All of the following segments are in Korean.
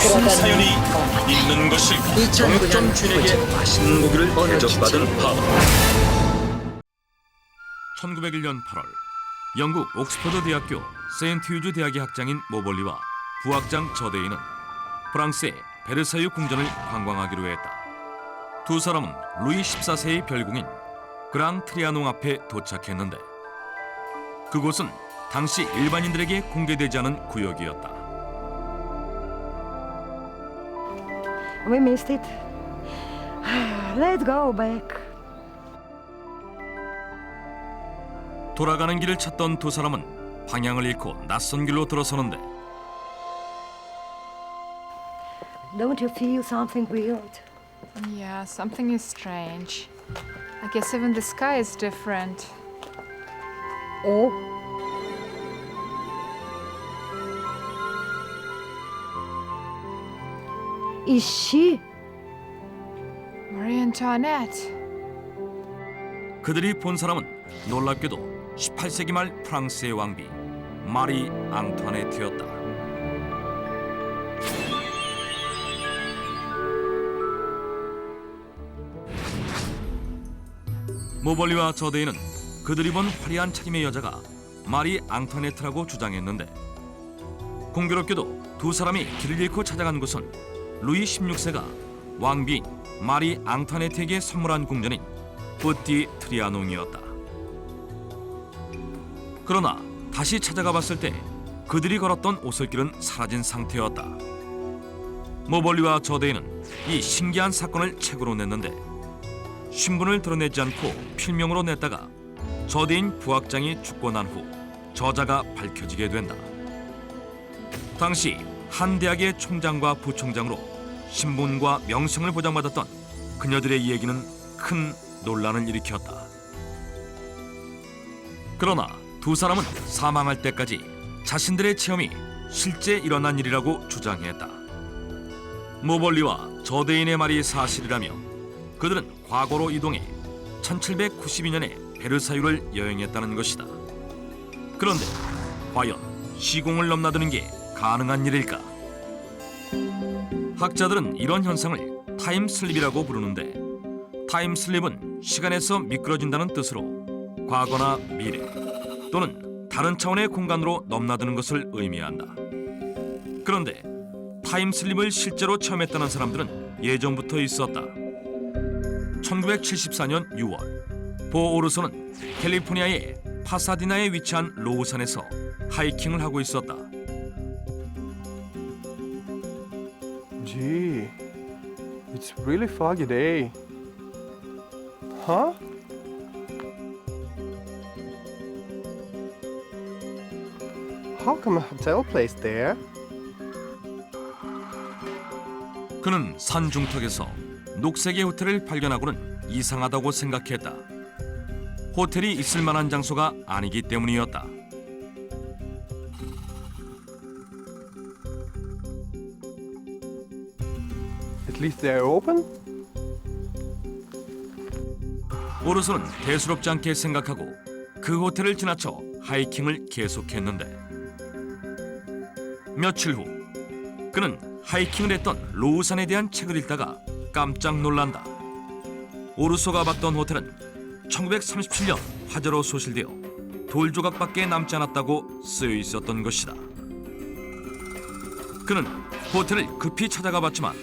무슨 사연이 있는 것일까? 2009년 동점 주인에게 맛있는 고기를 대접받은 파버. 1901년 8월 영국 옥스퍼드 대학교 세인트 휴즈 대학의 학장인 모벌리와 부학장 저데이는 프랑스의 베르사유 궁전을 관광하기로 했다. 두 사람은 루이 14세의 별궁인 그랑 트리아농 앞에 도착했는데 그곳은 당시 일반인들에게 공개되지 않은 구역이었다. We missed it. Let's go back. 돌아가는 길을 찾던 두 사람은 방향을 잃고 낯선 길로 들어서는데 Don't you feel something weird? Yeah, something is strange. I guess even the sky is different. Oh. Is she? Marie Antoinette. 그들이 본 사람은 놀랍게도 18세기 말 프랑스의 왕비 마리 앙투아네트였다. 모벌리와 저데이는 그들이 본 화려한 차림의 여자가 마리 앙투아네트라고 주장했는데 공교롭게도 두 사람이 길을 잃고 찾아간 곳은 루이 16세가 왕비인 마리 앙투아네트에게 선물한 궁전인 뿌띠 트리아농이었다. 그러나 다시 찾아가 봤을 때 그들이 걸었던 오솔길은 사라진 상태였다. 모벌리와 저데이는 이 신기한 사건을 책으로 냈는데 신분을 드러내지 않고 필명으로 냈다가 저데인 부학장이 죽고 난 후 저자가 밝혀지게 된다. 당시 한 대학의 총장과 부총장으로 신분과 명성을 보장받았던 그녀들의 이야기는 큰 논란을 일으켰다. 그러나 두 사람은 사망할 때까지 자신들의 체험이 실제 일어난 일이라고 주장했다. 모벌리와 저데인의 말이 사실이라며 그들은 과거로 이동해 1792년에 베르사유를 여행했다는 것이다. 그런데 과연 시공을 넘나드는 게 가능한 일일까? 학자들은 이런 현상을 타임슬립이라고 부르는데 타임슬립은 시간에서 미끄러진다는 뜻으로 과거나 미래 또는 다른 차원의 공간으로 넘나드는 것을 의미한다. 그런데 타임슬립을 실제로 체험했다는 사람들은 예전부터 있었다. 1974년 6월 보 오르소는 캘리포니아의 파사디나에 위치한 로우산에서 하이킹을 하고 있었다. Gee, it's really foggy day. Huh? How come a hotel placed there? 그는 산 중턱에서 녹색의 호텔을 발견하고는 이상하다고 생각했다. 호텔이 있을 만한 장소가 아니기 때문이었다. At least they're open? 오르소는 대수롭지 않게 생각하고 그 호텔을 지나쳐 하이킹을 계속했는데 며칠 후 그는 하이킹을 했던 로우산에 대한 책을 읽다가 깜짝 놀란다. 오르소가 봤던 호텔은 1937년 화재로 소실되어 돌 조각밖에 남지 않았다고 쓰여 있었던 것이다. 그는 호텔을 급히 찾아가 봤지만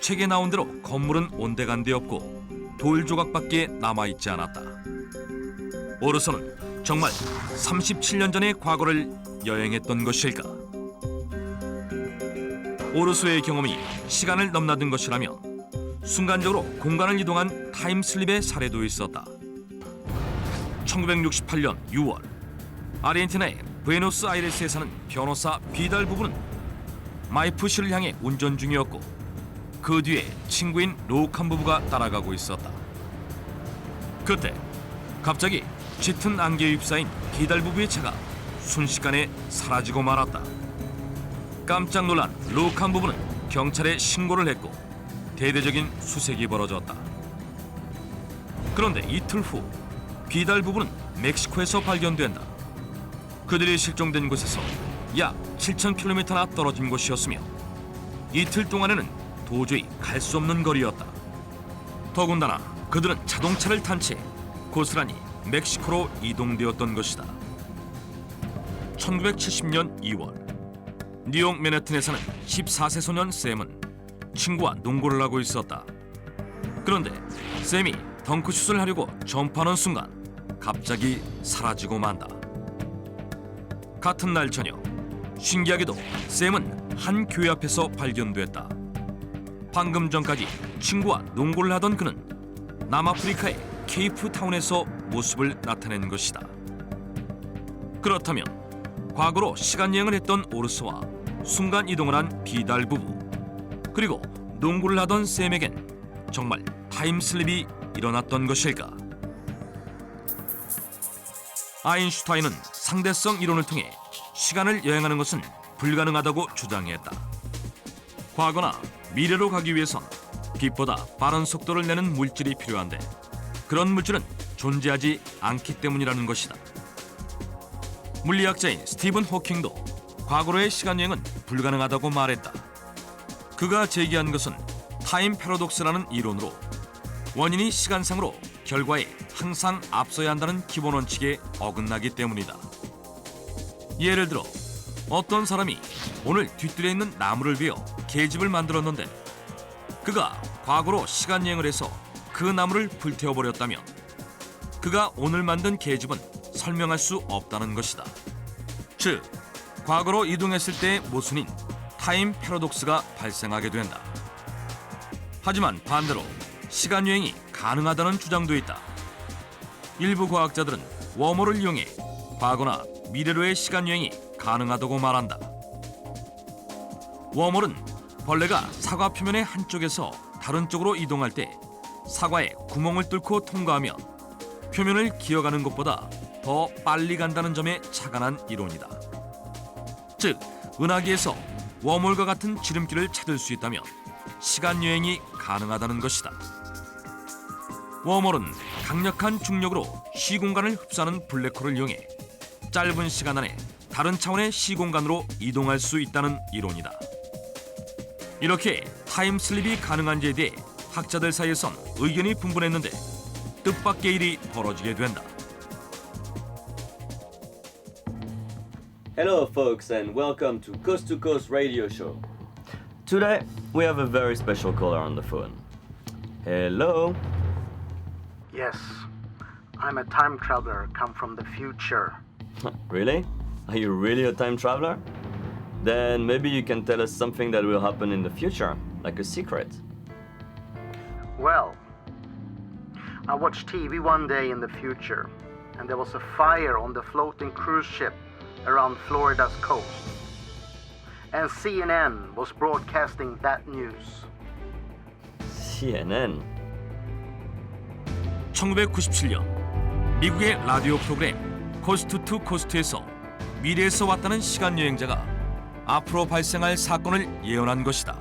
책에 나온 대로 건물은 온데간데 없고 돌 조각밖에 남아있지 않았다. 오르소는 정말 37년 전의 과거를 여행했던 것일까? 오르소의 경험이 시간을 넘나든 것이라면 순간적으로 공간을 이동한 타임슬립의 사례도 있었다. 1968년 6월 아르헨티나의 부에노스아이레스에 사는 변호사 비달 부부는 마이푸시를 향해 운전 중이었고 그 뒤에 친구인 로칸 부부가 따라가고 있었다. 그때 갑자기 짙은 안개에 휩싸인 비달 부부의 차가 순식간에 사라지고 말았다. 깜짝 놀란 로칸 부부는 경찰에 신고를 했고 대대적인 수색이 벌어졌다. 그런데 이틀 후 비달 부부는 멕시코에서 발견된다. 그들이 실종된 곳에서 약 7,000km나 떨어진 곳이었으며 이틀 동안에는 도저히 갈 수 없는 거리였다. 더군다나 그들은 자동차를 탄 채 고스란히 멕시코로 이동되었던 것이다. 1970년 2월 뉴욕 맨해튼에 사는 14세 소년 샘은 친구와 농구를 하고 있었다. 그런데 샘이 덩크슛을 하려고 점프하는 순간 갑자기 사라지고 만다. 같은 날 저녁, 신기하게도 샘은 한 교회 앞에서 발견됐다. 방금 전까지 친구와 농구를 하던 그는 남아프리카의 케이프타운에서 모습을 나타낸 것이다. 그렇다면 과거로 시간여행을 했던 오르스와 순간이동을 한 비달 부부, 그리고 농구를 하던 샘에겐 정말 타임슬립이 일어났던 것일까? 아인슈타인은 상대성 이론을 통해 시간을 여행하는 것은 불가능하다고 주장했다. 과거나 미래로 가기 위해선 빛보다 빠른 속도를 내는 물질이 필요한데 그런 물질은 존재하지 않기 때문이라는 것이다. 물리학자인 스티븐 호킹도 과거로의 시간여행은 불가능하다고 말했다. 그가 제기한 것은 타임 패러독스라는 이론으로 원인이 시간상으로 결과에 항상 앞서야 한다는 기본 원칙에 어긋나기 때문이다. 예를 들어 어떤 사람이 오늘 뒷뜰에 있는 나무를 베어 계집을 만들었는데 그가 과거로 시간여행을 해서 그 나무를 불태워버렸다면 그가 오늘 만든 계집은 설명할 수 없다는 것이다. 즉, 과거로 이동했을 때의 모순인 타임 패러독스가 발생하게 된다. 하지만 반대로 시간여행이 가능하다는 주장도 있다. 일부 과학자들은 웜홀을 이용해 과거나 미래로의 시간여행이 가능하다고 말한다. 웜홀은 벌레가 사과 표면의 한쪽에서 다른 쪽으로 이동할 때 사과에 구멍을 뚫고 통과하며 표면을 기어가는 것보다 더 빨리 간다는 점에 착안한 이론이다. 즉, 은하계에서 웜홀과 같은 지름길을 찾을 수 있다면 시간여행이 가능하다는 것이다. 웜홀은 강력한 중력으로 시공간을 흡수하는 블랙홀을 이용해 짧은 시간 안에 다른 차원의 시공간으로 이동할 수 있다는 이론이다. 이렇게 타임슬립이 가능한지에 대해 학자들 사이에선 의견이 분분했는데 뜻밖의 일이 벌어지게 된다. Hello folks and welcome to Coast Radio Show. Today we have a very special caller on the phone. Hello? Yes, I'm a time traveler come from the future. Really? Are you really a time traveler? Then maybe you can tell us something that will happen in the future, like a secret. Well, I watched TV one day in the future, and there was a fire on the floating cruise ship around Florida's coast. And CNN was broadcasting that news. CNN? 1997년 미국의 라디오 프로그램 코스트 투 코스트에서 미래에서 왔다는 시간여행자가 앞으로 발생할 사건을 예언한 것이다.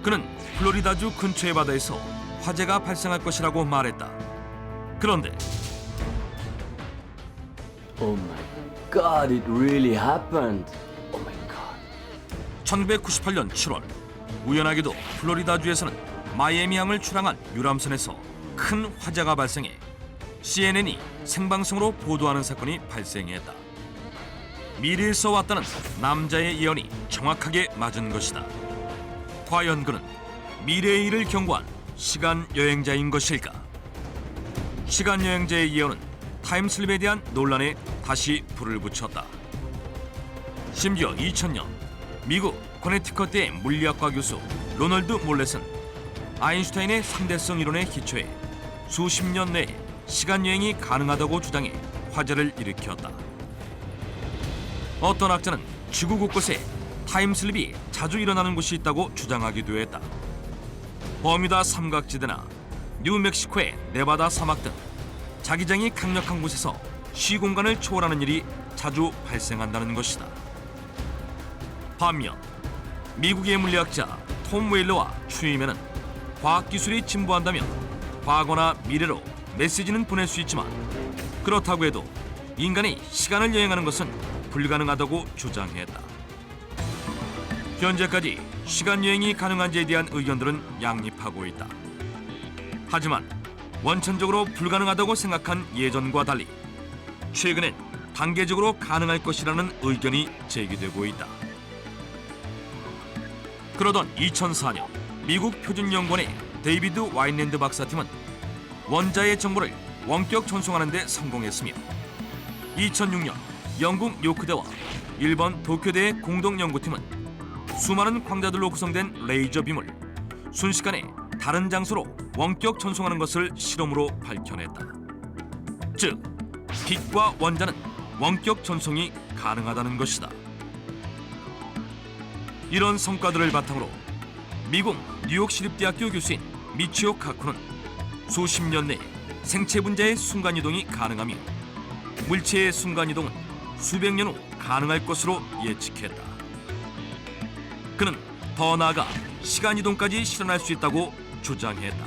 그는 플로리다주 근처의 바다에서 화재가 발생할 것이라고 말했다. 그런데 Oh my god, it really happened. Oh my god. 1998년 7월 우연하게도 플로리다주에서는 마이애미항을 출항한 유람선에서 큰 화재가 발생해 CNN이 생방송으로 보도하는 사건이 발생했다. 미래에서 왔다는 남자의 예언이 정확하게 맞은 것이다. 과연 그는 미래의 일을 경고한 시간여행자인 것일까? 시간여행자의 예언은 타임슬립에 대한 논란에 다시 불을 붙였다. 심지어 2000년 미국 코네티컷대의 물리학과 교수 로널드 몰렛은 아인슈타인의 상대성 이론에 기초해 수십 년 내에 시간여행이 가능하다고 주장해 화제를 일으켰다. 어떤 학자는 지구 곳곳에 타임슬립이 자주 일어나는 곳이 있다고 주장하기도 했다. 버뮤다 삼각지대나 뉴멕시코의 네바다 사막 등 자기장이 강력한 곳에서 시공간을 초월하는 일이 자주 발생한다는 것이다. 반면 미국의 물리학자 톰 웨일러와 추이맨은 과학기술이 진보한다면 과거나 미래로 메시지는 보낼 수 있지만 그렇다고 해도 인간이 시간을 여행하는 것은 불가능하다고 주장했다. 현재까지 시간 여행이 가능한지에 대한 의견들은 양립하고 있다. 하지만 원천적으로 불가능하다고 생각한 예전과 달리 최근엔 단계적으로 가능할 것이라는 의견이 제기되고 있다. 그러던 2004년 미국 표준연구원의 데이비드 와인랜드 박사팀은 원자의 정보를 원격 전송하는 데 성공했으며 2006년 영국 요크대와 일본 도쿄대의 공동연구팀은 수많은 광자들로 구성된 레이저 빔을 순식간에 다른 장소로 원격 전송하는 것을 실험으로 밝혀냈다. 즉, 빛과 원자는 원격 전송이 가능하다는 것이다. 이런 성과들을 바탕으로 미국 뉴욕시립대학교 교수인 미치오 카쿠는 수십 년 내에 생체 분자의 순간이동이 가능하며 물체의 순간이동은 수백 년 후 가능할 것으로 예측했다. 그는 더 나아가 시간이동까지 실현할 수 있다고 주장했다.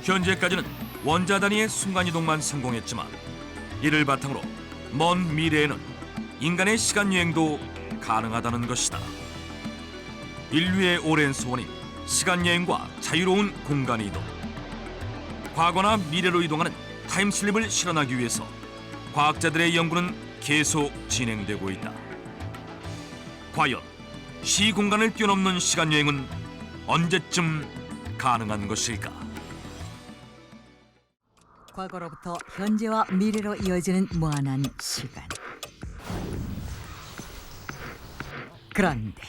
현재까지는 원자 단위의 순간이동만 성공했지만 이를 바탕으로 먼 미래에는 인간의 시간여행도 가능하다는 것이다. 인류의 오랜 소원인 시간여행과 자유로운 공간이동. 과거나 미래로 이동하는 타임슬립을 실현하기 위해서 과학자들의 연구는 계속 진행되고 있다. 과연 시공간을 뛰어넘는 시간여행은 언제쯤 가능한 것일까? 과거로부터 현재와 미래로 이어지는 무한한 시간. 그런데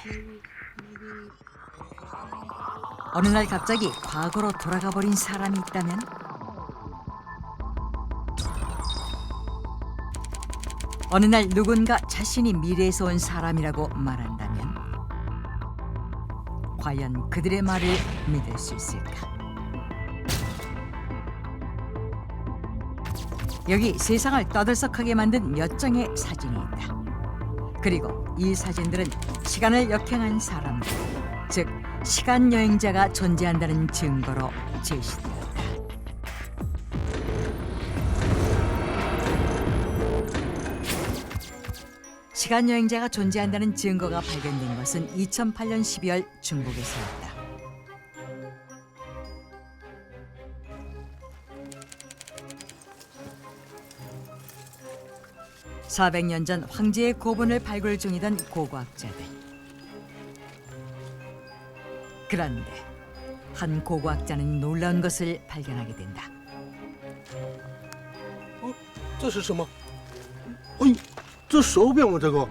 어느 날 갑자기 과거로 돌아가 버린 사람이 있다면? 어느 날 누군가 자신이 미래에서 온 사람이라고 말한다면 과연 그들의 말을 믿을 수 있을까? 여기 세상을 떠들썩하게 만든 몇 장의 사진이 있다. 그리고 이 사진들은 시간을 역행한 사람들, 즉 시간 여행자가 존재한다는 증거로 제시되었다. 시간 여행자가 존재한다는 증거가 발견된 것은 2008년 12월 중국에서였다. (400년) 전 황제의 고분을 발굴 중이던 고고학자들. 그런데 한 고고학자는 놀라운 것을 발견하게 된다. 这是什么？哎，这手表吗？这个？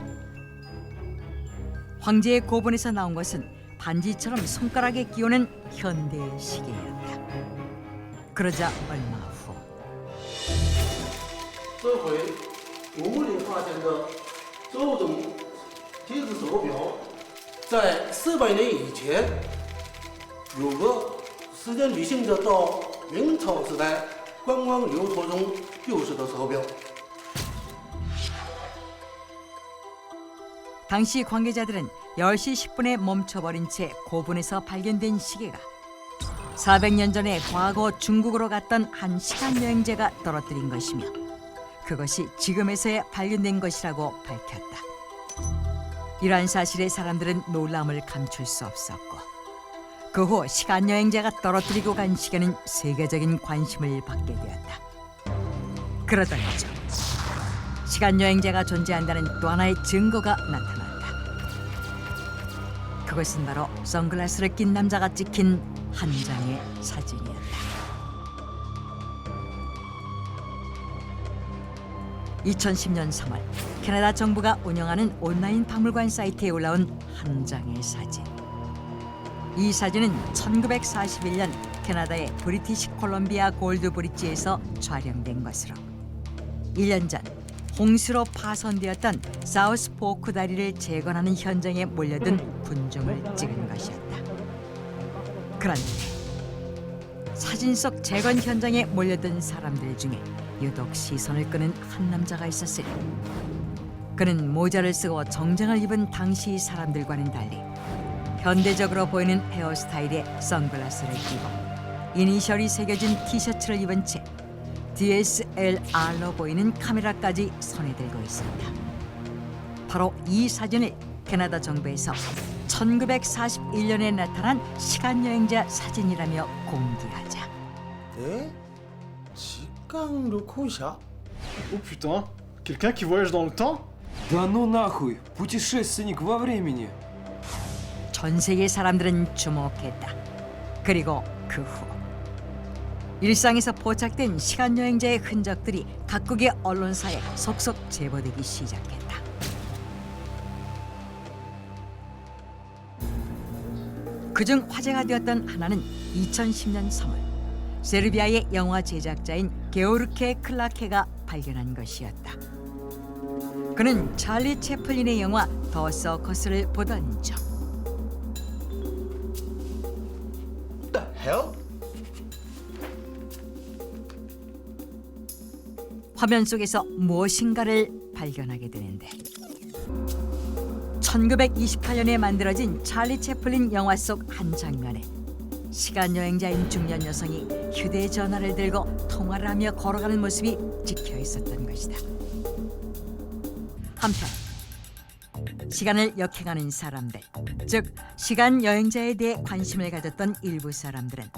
황제의 고분에서 나온 것은 반지처럼 손가락에 끼우는 현대 시계였다. 그러자 얼마 후 这回我里发现的这种电子手表，在400年以前，有个时间旅行者到明朝时代观光旅游途中丢失的手表。 당시 관계자들은 10시 10분에 멈춰버린 채 고분에서 발견된 시계가 400년 전에 과거 중국으로 갔던 한 시간여행자가 떨어뜨린 것이며 그것이 지금에서야 발견된 것이라고 밝혔다. 이러한 사실에 사람들은 놀람을 감출 수 없었고 그 후 시간여행자가 떨어뜨리고 간 시계는 세계적인 관심을 받게 되었다. 그러던 중 시간여행자가 존재한다는 또 하나의 증거가 나타났다. 그것은 바로 선글라스를 낀 남자가 찍힌 한 장의 사진이었다. 2010년 3월 캐나다 정부가 운영하는 온라인 박물관 사이트에 올라온 한 장의 사진. 이 사진은 1941년 캐나다의 브리티시 콜럼비아 골드 브릿지에서 촬영된 것으로 1년 전 홍수로 파손되었던 사우스 포크 다리를 재건하는 현장에 몰려든 군중을 찍은 것이었다. 그런데 사진 속 재건 현장에 몰려든 사람들 중에 유독 시선을 끄는 한 남자가 있었으니 그는 모자를 쓰고 정장을 입은 당시 사람들과는 달리 현대적으로 보이는 헤어스타일에 선글라스를 끼고 이니셜이 새겨진 티셔츠를 입은 채 DSLR로 보이는 카메라까지 손에 들고 있었다. 바로 이 사진을 캐나다 정부에서 1941년에 나타난 시간여행자 사진이라며 공개하자 Eh? Чикан Рукуша? Oh putain, quelqu'un qui voyage dans le temps? Да ну нахуй! Путешественник во времени! 전 세계 사람들은 주목했다. 그리고 그 후 일상에서 포착된 시간여행자의 흔적들이 각국의 언론사에 속속 제보되기 시작했다. 그중 화제가 되었던 하나는 2010년 3월 세르비아의 영화 제작자인 게오르케 클라케가 발견한 것이었다. 그는 찰리 채플린의 영화 더 서커스를 보던 중 The hell? 화면 속에서 무엇인가를 발견하게 되는데 1928년에 만들어진 찰리 채플린 영화 속 한 장면에 시간여행자인 중년 여성이 휴대전화를 들고 통화를 하며 걸어가는 모습이 찍혀 있었던 것이다. 한편 시간을 역행하는 사람들, 즉 시간여행자에 대해 관심을 가졌던 일부 사람들은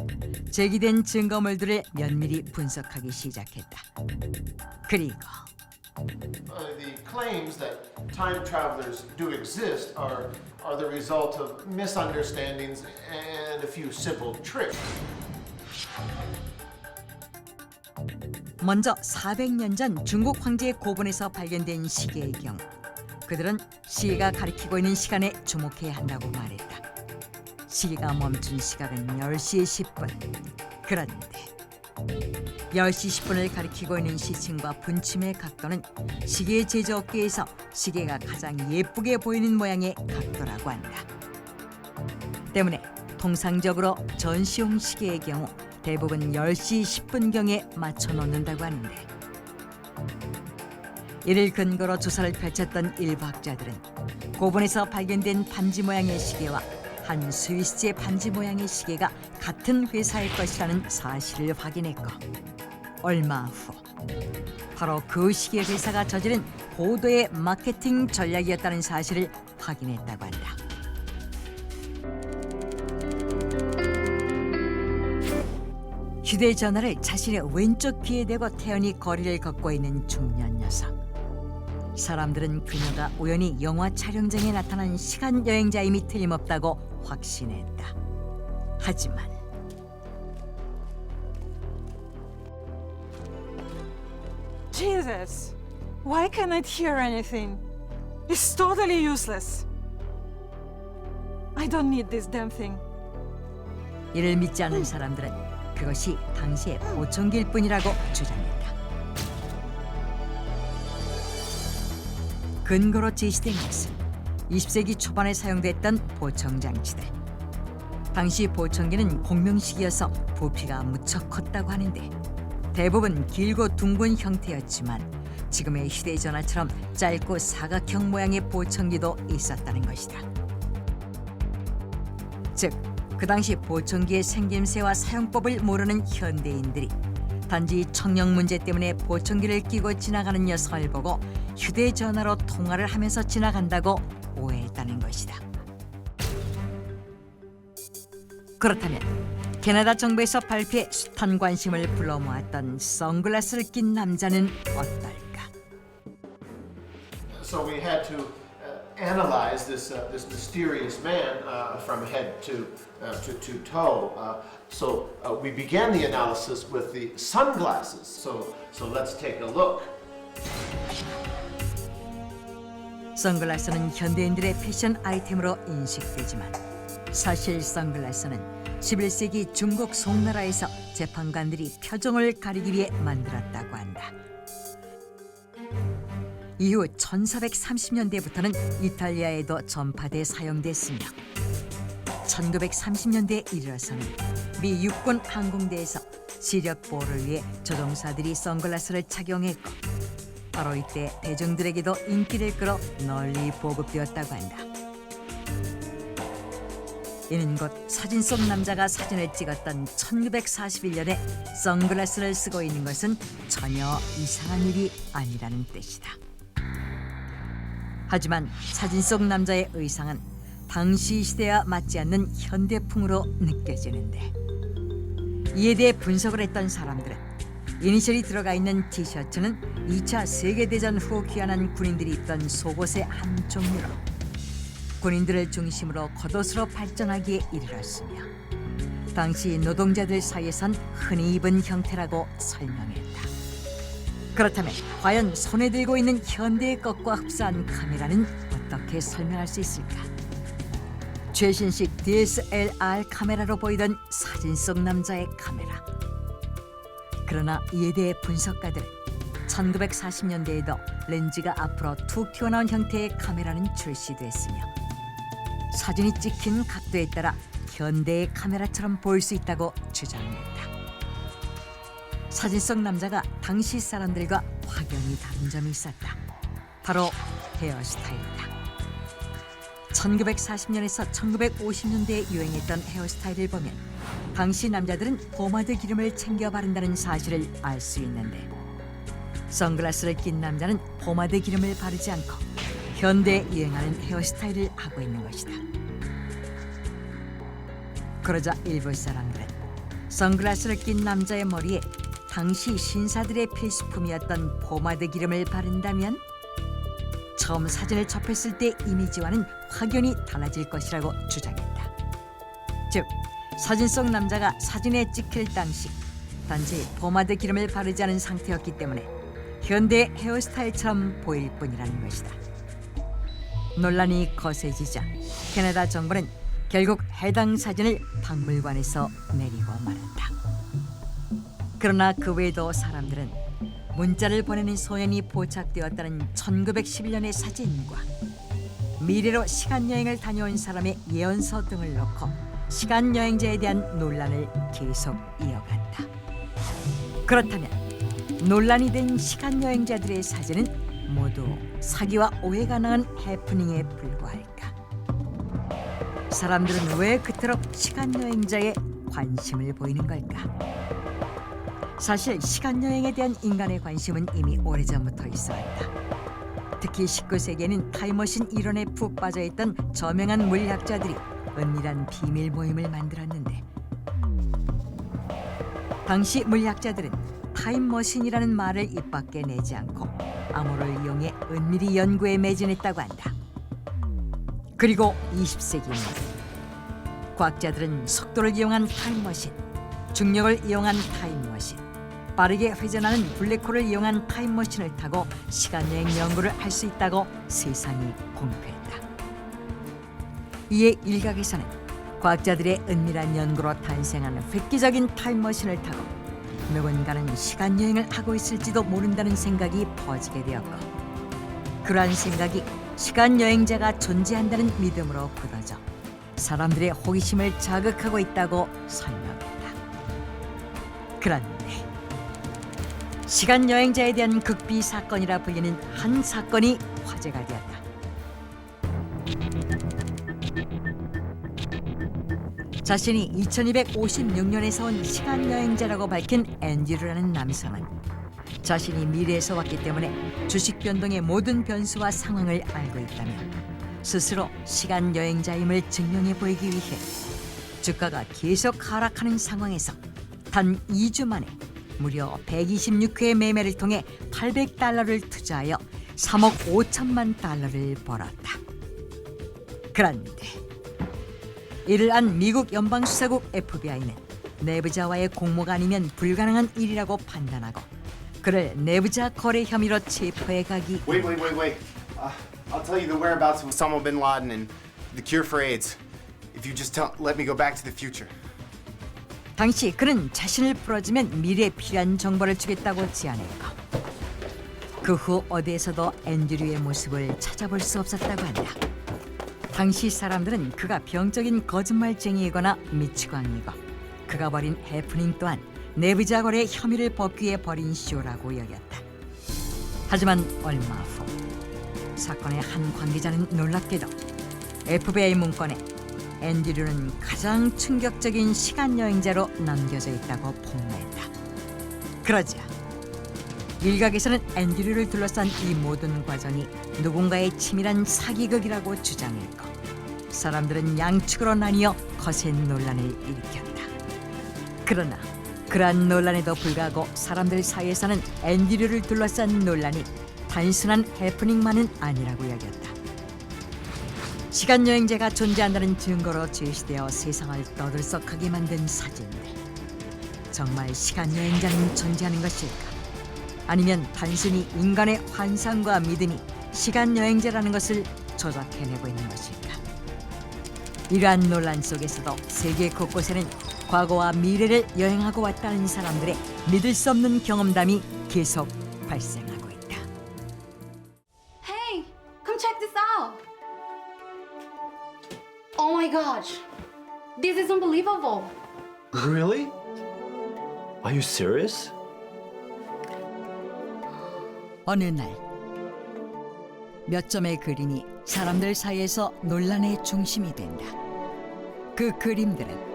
제기된 증거물들을 면밀히 분석하기 시작했다. 그리고 The claims that time travelers do exist are the result of misunderstandings and a few simple tricks. 먼저 400년 전 중국 황제의 고분에서 발견된 시계의 경우 그들은 시계가 가리키고 있는 시간에 주목해야 한다고 말했다. 시계가 멈춘 시각은 10시 10분. 그런데 10시 10분을 가리키고 있는 시침과 분침의 각도는 시계 제조업계에서 시계가 가장 예쁘게 보이는 모양의 각도라고 한다. 때문에 통상적으로 전시용 시계의 경우 대부분 10시 10분경에 맞춰 놓는다고 하는데 이를 근거로 조사를 펼쳤던 일부 학자들은 고분에서 발견된 반지 모양의 시계와 한 스위스의 반지 모양의 시계가 같은 회사의 것이라는 사실을 확인했고 얼마 후 바로 그 시계 회사가 저지른 고도의 마케팅 전략이었다는 사실을 확인했다고 한다. 휴대전화를 자신의 왼쪽 귀에 대고 태연히 거리를 걷고 있는 중년 녀석. 사람들은 그녀가 우연히 영화 촬영장에 나타난 시간여행자임이 틀림없다고 확신했다. 하지만 Jesus, why can't I hear anything? It's totally useless. I don't need this damn thing. 이를 믿지 않는 사람들은 그것이 당시의 보청기일 뿐이라고 주장했다. 근거로 제시된 것은 20세기 초반에 사용됐던 보청장치들. 당시 보청기는 공명식이어서 부피가 무척 컸다고 하는데 대부분 길고 둥근 형태였지만 지금의 휴대전화처럼 짧고 사각형 모양의 보청기도 있었다는 것이다. 즉, 그 당시 보청기의 생김새와 사용법을 모르는 현대인들이 단지 청력 문제 때문에 보청기를 끼고 지나가는 녀석을 보고 휴대전화로 통화를 하면서 지나간다고 오해했다는 것이다. 그렇다면 캐나다 정부에서 발표해 숱한 관심을 불러모았던 선글라스를 낀 남자는 어떨까? So we had to analyze this mysterious man from head to toe. So we began the analysis with the sunglasses. So let's take a look. 선글라스는 현대인들의 패션 아이템으로 인식되지만 사실 선글라스는 11세기 중국 송나라에서 재판관들이 표정을 가리기 위해 만들었다고 한다. 이후 1430년대부터는 이탈리아에도 전파돼 사용됐으며 1930년대에 이르러서는 미 육군 항공대에서 시력 보호를 위해 조종사들이 선글라스를 착용했고 바로 이때 대중들에게도 인기를 끌어 널리 보급되었다고 한다. 이는 곧 사진 속 남자가 사진을 찍었던 1941년에 선글라스를 쓰고 있는 것은 전혀 이상한 일이 아니라는 뜻이다. 하지만 사진 속 남자의 의상은 당시 시대와 맞지 않는 현대풍으로 느껴지는데, 이에 대해 분석을 했던 사람들은 이니셜이 들어가 있는 티셔츠는 2차 세계대전 후 귀환한 군인들이 입던 속옷의 한 종류로 군인들을 중심으로 겉옷으로 발전하기에 이르렀으며 당시 노동자들 사이에선 흔히 입은 형태라고 설명했다. 그렇다면 과연 손에 들고 있는 현대의 것과 흡사한 카메라는 어떻게 설명할 수 있을까? 최신식 DSLR 카메라로 보이던 사진 속 남자의 카메라. 그러나 이에 대해 분석가들은 1940년대에도 렌즈가 앞으로 툭 튀어나온 형태의 카메라는 출시됐으며 사진이 찍힌 각도에 따라 현대의 카메라처럼 보일 수 있다고 주장했다. 사진 속 남자가 당시 사람들과 확연히 다른 점이 있었다. 바로 헤어스타일이다. 1940년에서 1950년대에 유행했던 헤어스타일을 보면 당시 남자들은 포마드 기름을 챙겨 바른다는 사실을 알 수 있는데, 선글라스를 낀 남자는 포마드 기름을 바르지 않고 현대에 유행하는 헤어스타일을 하고 있는 것이다. 그러자 일부 사람들은 선글라스를 낀 남자의 머리에 당시 신사들의 필수품이었던 포마드 기름을 바른다면 처음 사진을 접했을 때 이미지와는 확연히 달라질 것이라고 주장했다. 즉, 사진 속 남자가 사진에 찍힐 당시 단지 포마드 기름을 바르지 않은 상태였기 때문에 현대 헤어스타일처럼 보일 뿐이라는 것이다. 논란이 거세지자 캐나다 정부는 결국 해당 사진을 박물관에서 내리고 말았다. 그러나 그 외에도 사람들은 문자를 보내는 소년이 포착되었다는 1911년의 사진과 미래로 시간여행을 다녀온 사람의 예언서 등을 놓고 시간여행자에 대한 논란을 계속 이어갔다. 그렇다면 논란이 된 시간여행자들의 사진은 모두 사기와 오해가 낳은 해프닝에 불과할까? 사람들은 왜 그토록 시간여행자에 관심을 보이는 걸까? 사실 시간여행에 대한 인간의 관심은 이미 오래전부터 있어왔다. 특히 19세기에는 타임머신 이론에 푹 빠져있던 저명한 물리학자들이 은밀한 비밀 모임을 만들었는데, 당시 물리학자들은 타임머신이라는 말을 입 밖에 내지 않고 암호를 이용해 은밀히 연구에 매진했다고 한다. 그리고 20세기 말 과학자들은 속도를 이용한 타임머신, 중력을 이용한 타임머신, 빠르게 회전하는 블랙홀을 이용한 타임머신을 타고 시간여행 연구를 할 수 있다고 세상이 공표했다. 이에 일각에서는 과학자들의 은밀한 연구로 탄생한 획기적인 타임머신을 타고 누군가는 시간여행을 하고 있을지도 모른다는 생각이 퍼지게 되었고, 그러한 생각이 시간여행자가 존재한다는 믿음으로 굳어져 사람들의 호기심을 자극하고 있다고 설명했다. 그런데 시간여행자에 대한 극비 사건이라 불리는 한 사건이 화제가 되었다. 자신이 2256년에서 온 시간여행자라고 밝힌 앤드류라는 남성은 자신이 미래에서 왔기 때문에 주식 변동의 모든 변수와 상황을 알고 있다며 스스로 시간여행자임을 증명해 보이기 위해 주가가 계속 하락하는 상황에서 단 2주 만에 무려 126회의 매매를 통해 $800를 투자하여 3억 5천만 달러를 벌었다. 그런데 이를 안 미국 연방수사국 FBI는 내부자와의 공모가 아니면 불가능한 일이라고 판단하고 그를 내부자 거래 혐의로 체포해 가기. Wait. I'll tell you the whereabouts of Osama bin Laden and the cure for AIDS. If you just let me go back to the future. 당시 그는 자신을 풀어주면 미래에 필요한 정보를 주겠다고 제안했고, 그 후 어디에서도 앤드류의 모습을 찾아볼 수 없었다고 한다. 당시 사람들은 그가 병적인 거짓말쟁이이거나 미치광이고 그가 벌인 해프닝 또한 내부자 거래 혐의를 벗기 위해 벌인 쇼라고 여겼다. 하지만 얼마 후 사건의 한 관계자는 놀랍게도 FBI 문건에 앤드류는 가장 충격적인 시간여행자로 남겨져 있다고 폭로했다. 그러자 일각에서는 앤드류를 둘러싼 이 모든 과정이 누군가의 치밀한 사기극이라고 주장했고, 사람들은 양측으로 나뉘어 거센 논란을 일으켰다. 그러나 그러한 논란에도 불구하고 사람들 사이에서는 앤드류를 둘러싼 논란이 단순한 해프닝만은 아니라고 여겼다. 시간 여행제가 존재한다는 증거로 제시되어 세상을 떠들썩하게 만든 사진들. 정말 시간 여행자는 존재하는 것일까? 아니면 단순히 인간의 환상과 믿음이 시간 여행제라는 것을 조작해내고 있는 것일까? 이러한 논란 속에서도 세계 곳곳에는 과거와 미래를 여행하고 왔다는 사람들의 믿을 수 없는 경험담이 계속 발생하고 있다. Hey, come check this out. Oh my gosh, this is unbelievable. Really? Are you serious? 어느 날 몇 점의 그림이 사람들 사이에서 논란의 중심이 된다. 그 그림들은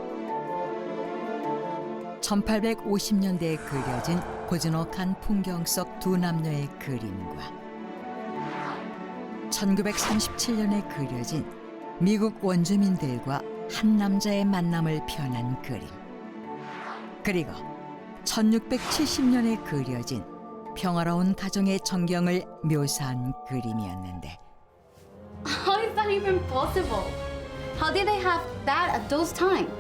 1850년대에 그려진 고즈넉한 풍경 속 두 남녀의 그림과 1937년에 그려진 미국 원주민들과 한 남자의 만남을 표현한 그림, 그리고 1670년에 그려진 평화로운 가정의 전경을 묘사한 그림이었는데, How is that even possible? How did they have that at those times?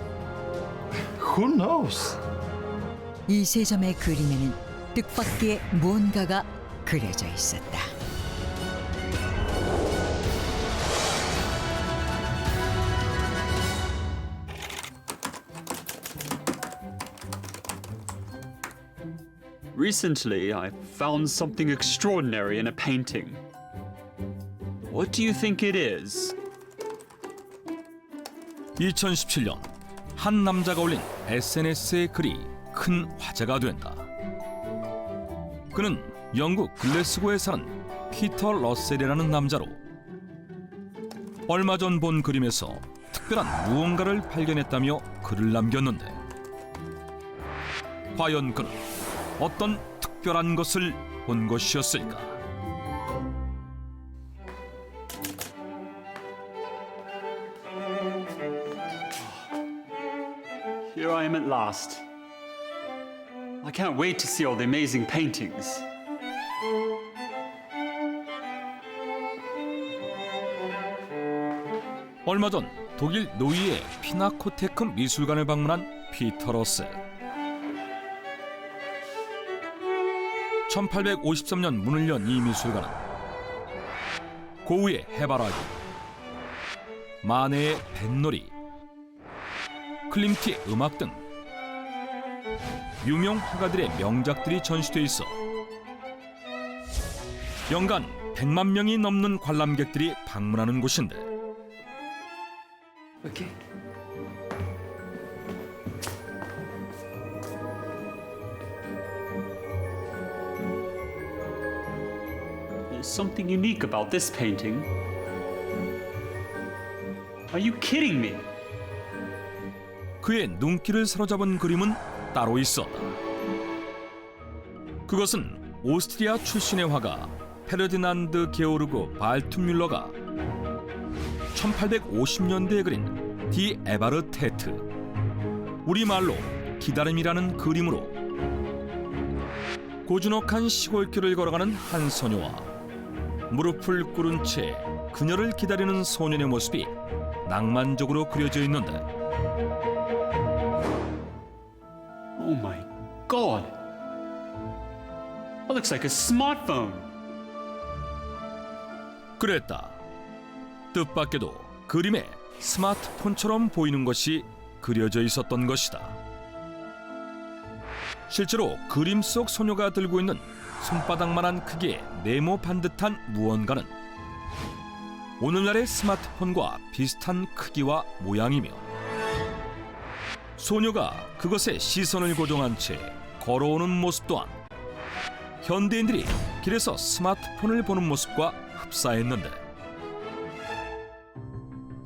Who knows? 이 세 점의 그림에는 뜻밖의 무언가가 그려져 있었다. Recently, I found something extraordinary in a painting. What do you think it is? 2017년 한 남자가 올린 SNS의 글이 큰 화제가 된다. 그는 영국 글래스고에 사는 피터 러셀이라는 남자로 얼마 전 본 그림에서 특별한 무언가를 발견했다며 글을 남겼는데, 과연 그는 어떤 특별한 것을 본 것이었을까? Here I am at last. I can't wait to see all the amazing paintings. 얼마 전 독일 노이의 피나코테크 미술관을 방문한 피터 러셀. 1853년 문을 연 이 미술관은 고우의 해바라기, 마네의 뱃놀이, 클림트의 음악 등 유명 화가들의 명작들이 전시돼 있어 연간 100만 명이 넘는 관람객들이 방문하는 곳인데, Okay. There's something unique about this painting. Are you kidding me? 그의 눈길을 사로잡은 그림은 따로 있었다. 그것은 오스트리아 출신의 화가 페르디난드 게오르그 발투뮬러가 1850년대에 그린 디 에바르테트, 우리말로 기다림이라는 그림으로 고즈넉한 시골길을 걸어가는 한 소녀와 무릎을 꿇은 채 그녀를 기다리는 소년의 모습이 낭만적으로 그려져 있는데, Oh my God! That looks like a smartphone. 그랬다. 뜻밖에도 그림에 스마트폰처럼 보이는 것이 그려져 있었던 것이다. 실제로 그림 속 소녀가 들고 있는 손바닥만한 크기의 네모 반듯한 무언가는 오늘날의 스마트폰과 비슷한 크기와 모양이며, 소녀가 그것에 시선을 고정한 채 걸어오는 모습 또한 현대인들이 길에서 스마트폰을 보는 모습과 흡사했는데,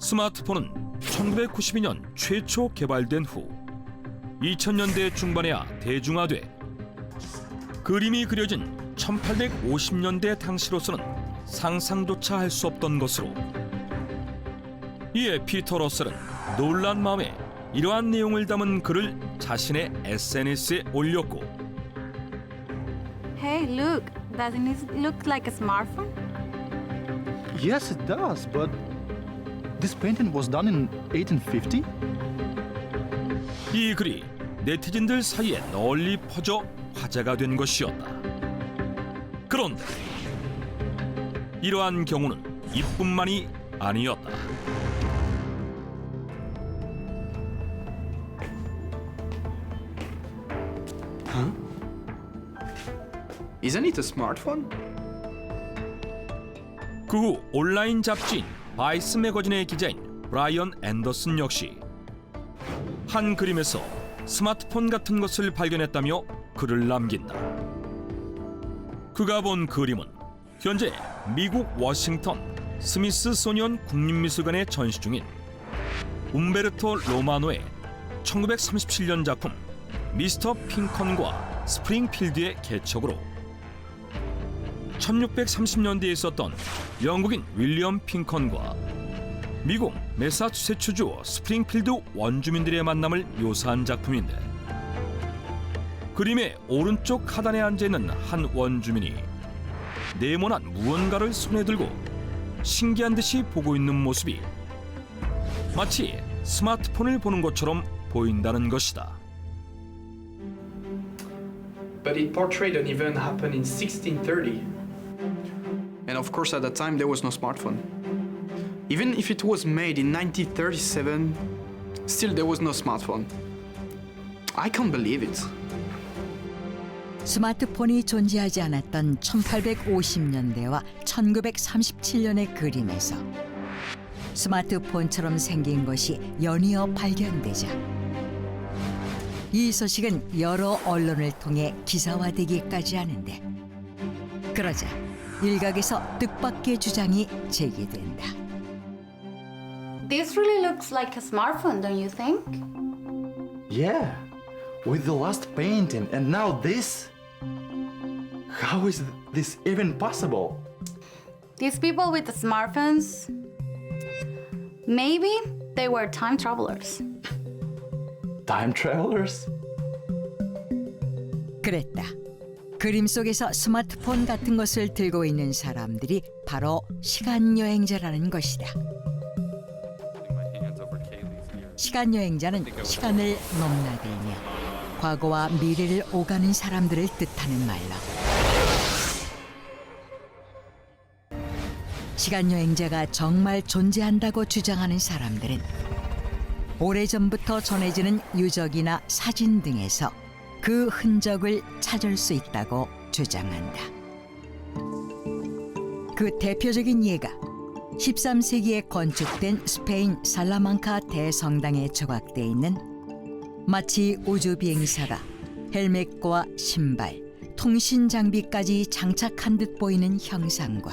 스마트폰은 1992년 최초 개발된 후 2000년대 중반에야 대중화돼 그림이 그려진 1850년대 당시로서는 상상조차 할 수 없던 것으로, 이에 피터 러셀은 놀란 마음에 이러한 내용을 담은 글을 자신의 SNS에 올렸고, Hey, look, doesn't it look like a smartphone? Yes, it does, but this painting was done in 1850? 이 글이 네티즌들 사이에 널리 퍼져 화제가 된 것이었다. 그런데 이러한 경우는 이뿐만이 아니었다. Huh? Isn't it a smartphone? 그 후 온라인 잡지인 바이스 매거진의 기자인 브라이언 앤더슨 역시 한 그림에서 스마트폰 같은 것을 발견했다며 글을 남긴다. 그가 본 그림은 현재 미국 워싱턴 스미스소니언 국립미술관에 전시 중인 움베르토 로마노의 1937년 작품 미스터 핑컨과 스프링필드의 개척으로 1630년대에 있었던 영국인 윌리엄 핑컨과 미국 매사추세츠주 스프링필드 원주민들의 만남을 묘사한 작품인데, 그림의 오른쪽 하단에 앉아있는 한 원주민이 네모난 무언가를 손에 들고 신기한 듯이 보고 있는 모습이 마치 스마트폰을 보는 것처럼 보인다는 것이다. But it portrayed an event happened in 1630. And of course, at that time, there was no smartphone. Even if it was made in 1937, still there was no smartphone. I can't believe it. 스마트폰이 존재하지 않았던 1850년대와 1937년의 그림에서 스마트폰처럼 생긴 것이 연이어 발견되자 이 소식은 여러 언론을 통해 기사화되기까지 하는데, 그러자 일각에서 뜻밖의 주장이 제기된다. This really looks like a smartphone, don't you think? Yeah, with the last painting and now this? How is this even possible? These people with the smartphones, maybe they were time travelers. Time travelers? 그랬다. 그림 속에서 스마트폰 같은 것을 들고 있는 사람들이 바로 시간 여행자라는 것이다. 시간 여행자는 시간을 넘나들며 과거와 미래를 오가는 사람들을 뜻하는 말로, 시간 여행자가 정말 존재한다고 주장하는 사람들은 오래전부터 전해지는 유적이나 사진 등에서 그 흔적을 찾을 수 있다고 주장한다. 그 대표적인 예가 13세기에 건축된 스페인 살라망카 대성당에 조각돼 있는 마치 우주 비행사가 헬멧과 신발, 통신 장비까지 장착한 듯 보이는 형상과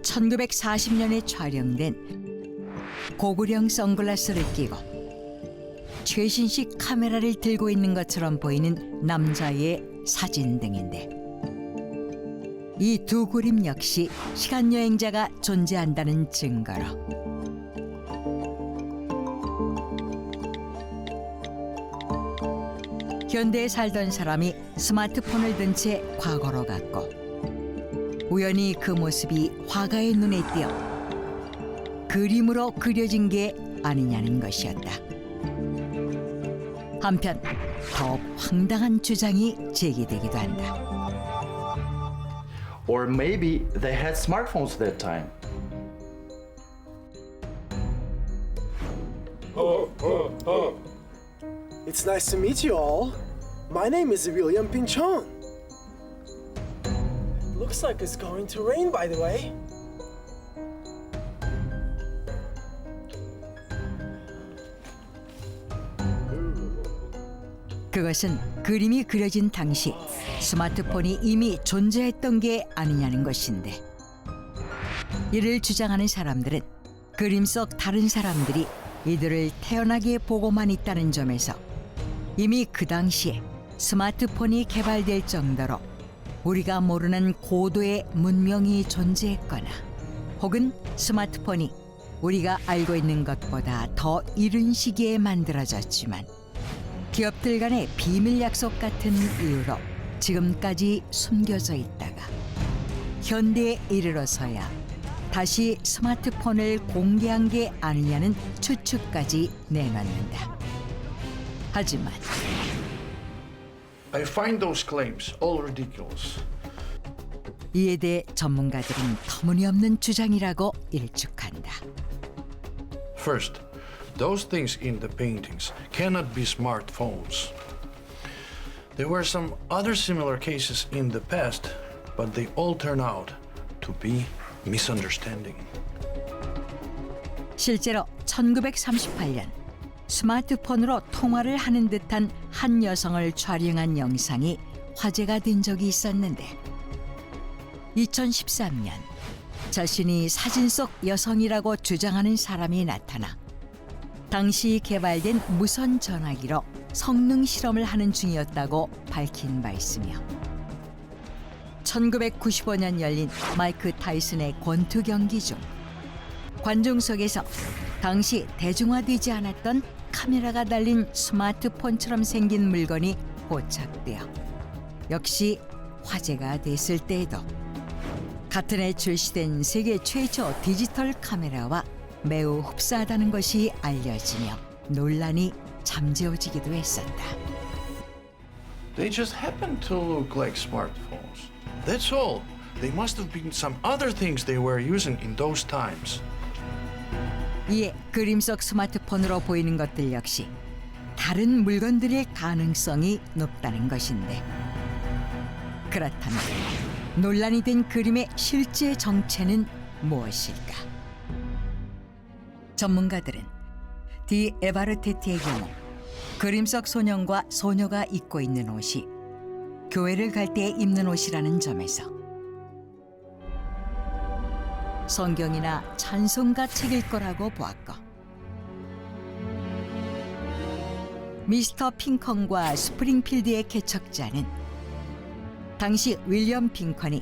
1940년에 촬영된 고구려 선글라스를 끼고 최신식 카메라를 들고 있는 것처럼 보이는 남자의 사진 등인데, 이 두 그림 역시 시간 여행자가 존재한다는 증거로 현대에 살던 사람이 스마트폰을 든 채 과거로 갔고 우연히 그 모습이 화가의 눈에 띄어 그림으로 그려진 게 아니냐는 것이었다. 한편 더욱 황당한 주장이 제기되기도 한다. Or maybe they had smartphones that time. It's nice to meet you all. My name is William Pinchon. Looks like it's going to rain, by the way. 그것은 그림이 그려진 당시 스마트폰이 이미 존재했던 게 아니냐는 것인데, 이를 주장하는 사람들은 그림 속 다른 사람들이 이들을 태연하게 보고만 있다는 점에서 이미 그 당시에 스마트폰이 개발될 정도로 우리가 모르는 고도의 문명이 존재했거나 혹은 스마트폰이 우리가 알고 있는 것보다 더 이른 시기에 만들어졌지만 기업들 간의 비밀 약속 같은 이유로 지금까지 숨겨져 있다가 현대에 이르러서야 다시 스마트폰을 공개한 게 아니냐는 추측까지 내놓는다. 하지만 I find those claims all ridiculous. 이에 대해 전문가들은 터무니없는 주장이라고 일축한다. First, those things in the paintings cannot be smartphones. There were some other similar cases in the past, but they all turn out to be misunderstanding. 실제로 1938년 스마트폰으로 통화를 하는 듯한 한 여성을 촬영한 영상이 화제가 된 적이 있었는데 2013년 자신이 사진 속 여성이라고 주장하는 사람이 나타나 당시 개발된 무선 전화기로 성능 실험을 하는 중이었다고 밝힌 바 있으며 1995년 열린 마이크 타이슨의 권투 경기 중 관중석에서 당시 대중화되지 않았던 카메라가 달린 스마트폰처럼 생긴 물건이 포착되어 역시 화제가 됐을 때에도 같은 해 출시된 세계 최초 디지털 카메라와 매우 흡사하다는 것이 알려지며 논란이 잠재워지기도 했었다. They just happen to look like smartphones. That's all. They must have been some other things they were using in those times. 이에 그림 속 스마트폰으로 보이는 것들 역시 다른 물건들일 가능성이 높다는 것인데 그렇다면 논란이 된 그림의 실제 정체는 무엇일까? 전문가들은 디 에바르테티의 경우 그림 속 소년과 소녀가 입고 있는 옷이 교회를 갈 때 입는 옷이라는 점에서 성경이나 찬송가 책일 거라고 보았고 미스터 핑컨과 스프링필드의 개척자는 당시 윌리엄 핑컨이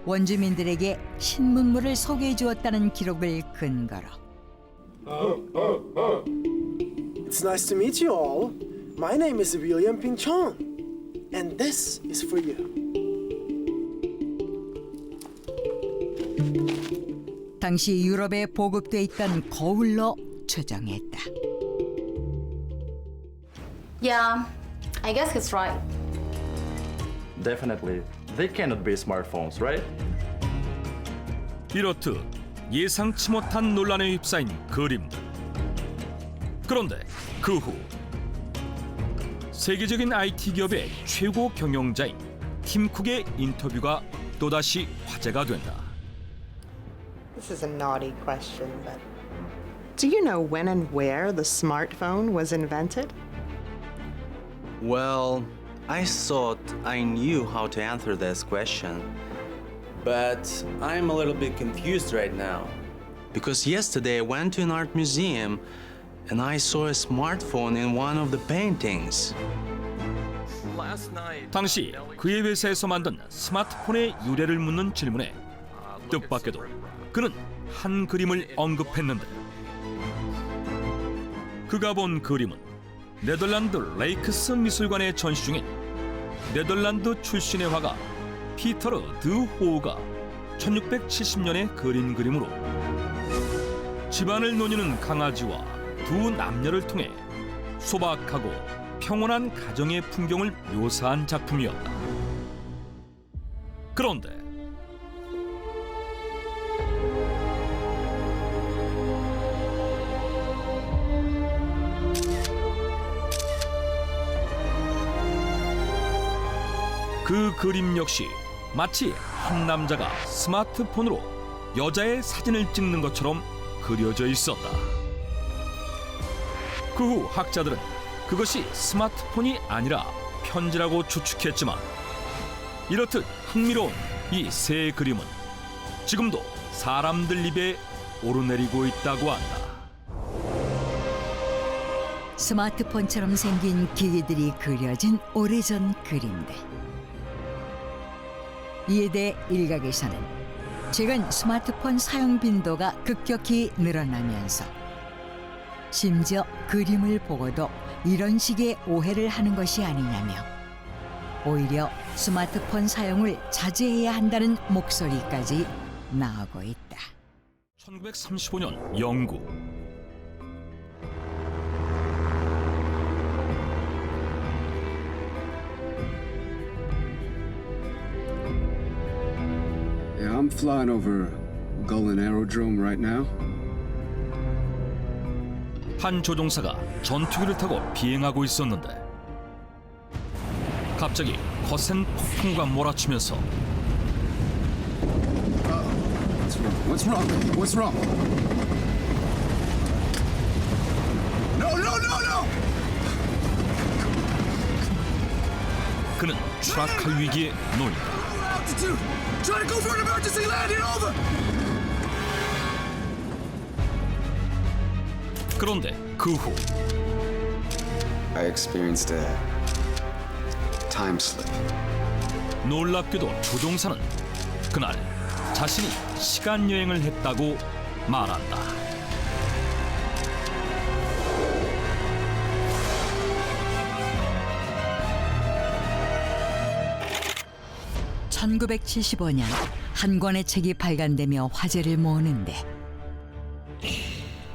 원주민들에게 신문물을 소개해 주었다는 기록을 근거로 It's nice to meet you all. My name is William Ping-chong, and this is for you. 당시 유럽에 보급돼 있던 거울로 추정했다. Yeah, I guess he's right. Definitely, they cannot be smartphones, right? 이렇듯 예상치 못한 논란에 휩싸인 그림들. 그런데 그 후 세계적인 IT 기업의 최고 경영자인 팀 쿡의 인터뷰가 또다시 화제가 된다. This is a naughty question, but do you know when and where the smartphone was invented? Well, I thought I knew how to answer this question, but I'm a little bit confused right now. Because yesterday I went to an art museum and I saw a smartphone in one of the paintings. 당시 그의 회사에서 만든 스마트폰의 유래를 묻는 질문에 뜻밖에도 그는 한 그림을 언급했는데 그가 본 그림은 네덜란드 레이크스 미술관에 전시 중인 네덜란드 출신의 화가 피터르 드 호우가 1670년에 그린 그림으로 집안을 노니는 강아지와 두 남녀를 통해 소박하고 평온한 가정의 풍경을 묘사한 작품이었다. 그런데 그 그림 역시 마치 한 남자가 스마트폰으로 여자의 사진을 찍는 것처럼 그려져 있었다. 그 후 학자들은 그것이 스마트폰이 아니라 편지라고 추측했지만 이렇듯 흥미로운 이 새 그림은 지금도 사람들 입에 오르내리고 있다고 한다. 스마트폰처럼 생긴 기기들이 그려진 오래전 그림들. 이에 대해 일각에서는 최근 스마트폰 사용 빈도가 급격히 늘어나면서 심지어 그림을 보고도 이런 식의 오해를 하는 것이 아니냐며 오히려 스마트폰 사용을 자제해야 한다는 목소리까지 나오고 있다. 1935년 영국. Yeah, I'm flying over Gullin Aerodrome right now. 한 조종사가 전투기를 타고 비행하고 있었는데 갑자기 거센 폭풍우가 몰아치면서 What's wrong? What's wrong? No, no, no, no! 그는 추락할 위기에 놓인다. Altitude! Try to go for an emergency landing, over! 그런데 그 후 I experienced a time slip. 놀랍게도 조종사는 그날 자신이 시간 여행을 했다고 말한다. (1975년) 한 권의 책이 발간되며 화제를 모으는데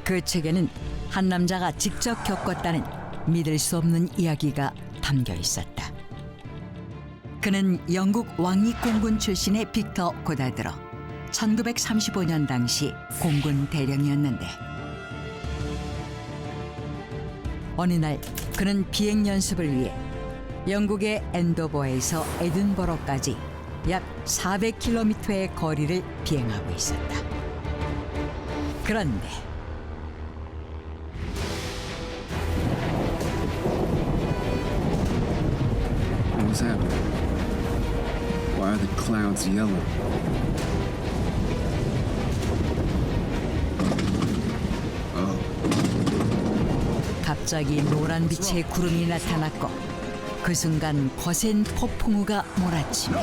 그 책에는 한 남자가 직접 겪었다는 믿을 수 없는 이야기가 담겨 있었다. 그는 영국 왕립공군 출신의 빅터 고다드로 1935년 당시 공군 대령이었는데 어느 날 그는 비행 연습을 위해 영국의 엔도버에서 에든버러까지 약 400km의 거리를 비행하고 있었다. 그런데 What was happening? Why are the clouds yellow? 갑자기 노란 빛의 구름이 나타났고 그 순간 거센 폭풍우가 몰아치며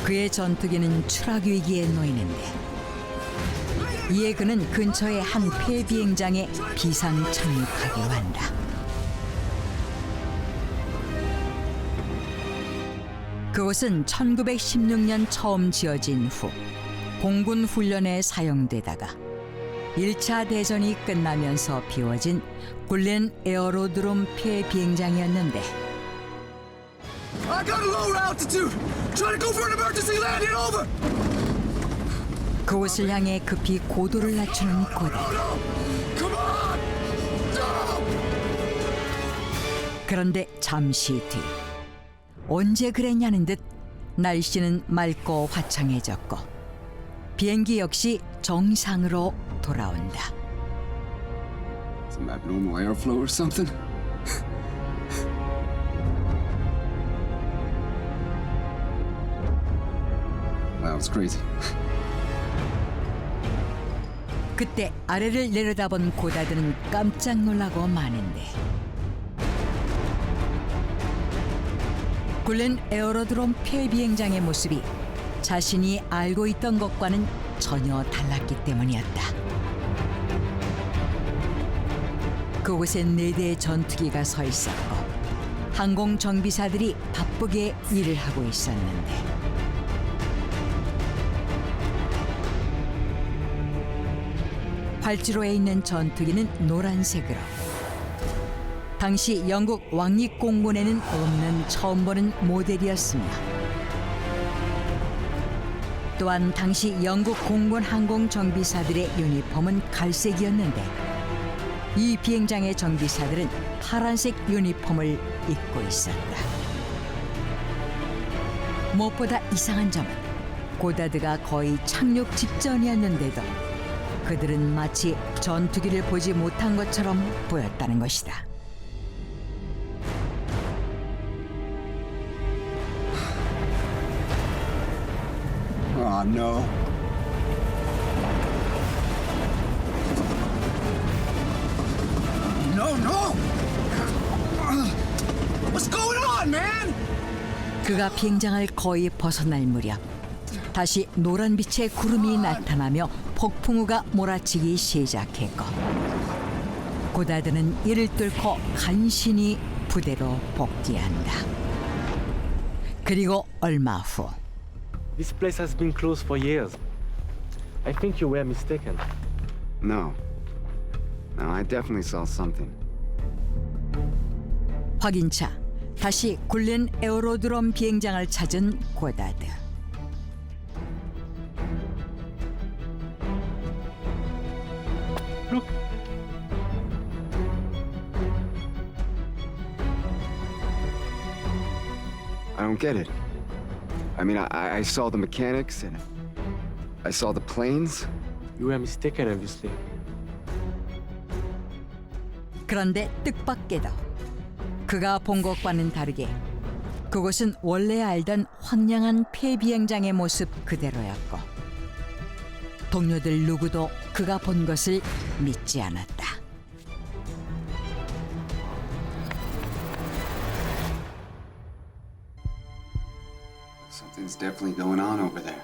그의 전투기는 추락 위기에 놓이는데 이에 그는 근처의 한 폐 비행장에 비상 착륙하기로 한다. 그곳은 1916년 처음 지어진 후 공군 훈련에 사용되다가 1차 대전이 끝나면서 비워진 굴렌 에어로드롬 폐 비행장이었는데 I got a lower altitude! Try to go for an emergency landing, over! 그곳을 향해 급히 고도를 낮추는 고다. Come on! 그런데 잠시 뒤 언제 그랬냐는 듯 날씨는 맑고 화창해졌고 비행기 역시 정상으로 돌아온다. Some abnormal airflow or something? Wow, it's crazy. 그때 아래를 내려다본 고다드는 깜짝 놀라고 마는데 굴렌 에어로드롬 폐 비행장의 모습이 자신이 알고 있던 것과는 전혀 달랐기 때문이었다. 그곳엔 4대의 전투기가 서 있었고 항공 정비사들이 바쁘게 일을 하고 있었는데 활주로에 있는 전투기는 노란색으로 당시 영국 왕립공군에는 없는 처음 보는 모델이었으며 또한 당시 영국 공군 항공 정비사들의 유니폼은 갈색이었는데 이 비행장의 정비사들은 파란색 유니폼을 입고 있었다. 무엇보다 이상한 점은 고다드가 거의 착륙 직전이었는데도 그들은 마치 전투기를 보지 못한 것처럼 보였다는 것이다. Oh, no. No, no! What's going on, man? 그가 비행장을 거의 벗어날 무렵 다시 노란 빛의 구름이 나타나며 폭풍우가 몰아치기 시작했고 고다드는 이를 뚫고 간신히 부대로 복귀한다. 그리고 얼마 후 This place has been closed for years. I think you were mistaken. No. No, I definitely saw something. 확인차 다시 굴렌 에어로드롬 비행장을 찾은 고다드. Look. I don't get it. I mean, I saw the mechanics and I saw the planes. You were mistaken, obviously. 그런데 뜻밖에도 그가 본 것과는 다르게 그곳은 원래 알던 황량한 폐비행장의 모습 그대로였고 동료들 누구도 그가 본 것을 믿지 않았다. Something's definitely going on over there.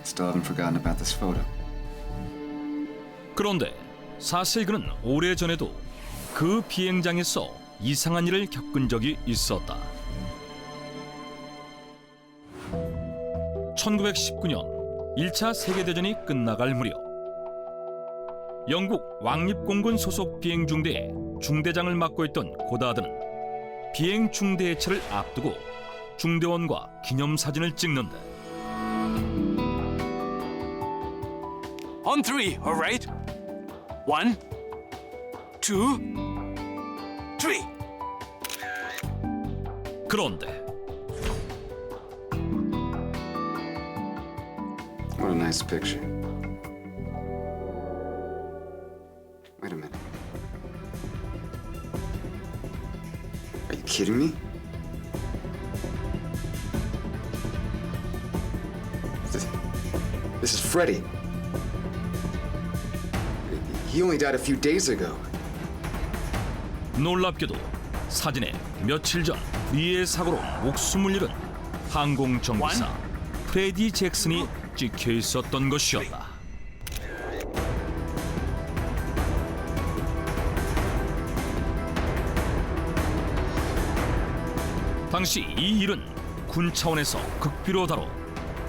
Still haven't forgotten about this photo. 그런데 사실 그는 오래전에도 그 비행장에서 이상한 일을 겪은 적이 있었다. 1919년 1차 세계대전이 끝나갈 무렵 영국 왕립공군 소속 비행중대의 중대장을 맡고 있던 고다드는 비행 중대 해체를 앞두고 중대원과 기념사진을 찍는다. On three, all right? 1, 2, 3. 그런데 What a nice picture. Wait a minute. Are you kidding me? This is Freddy. He only died a few days ago. 놀랍게도 사진에 며칠 전 위해 사고로 목숨을 잃은 항공 정비사 프레디 잭슨이 찍혀 있었던 것이었다. 당시 이 일은 군 차원에서 극비로 다뤄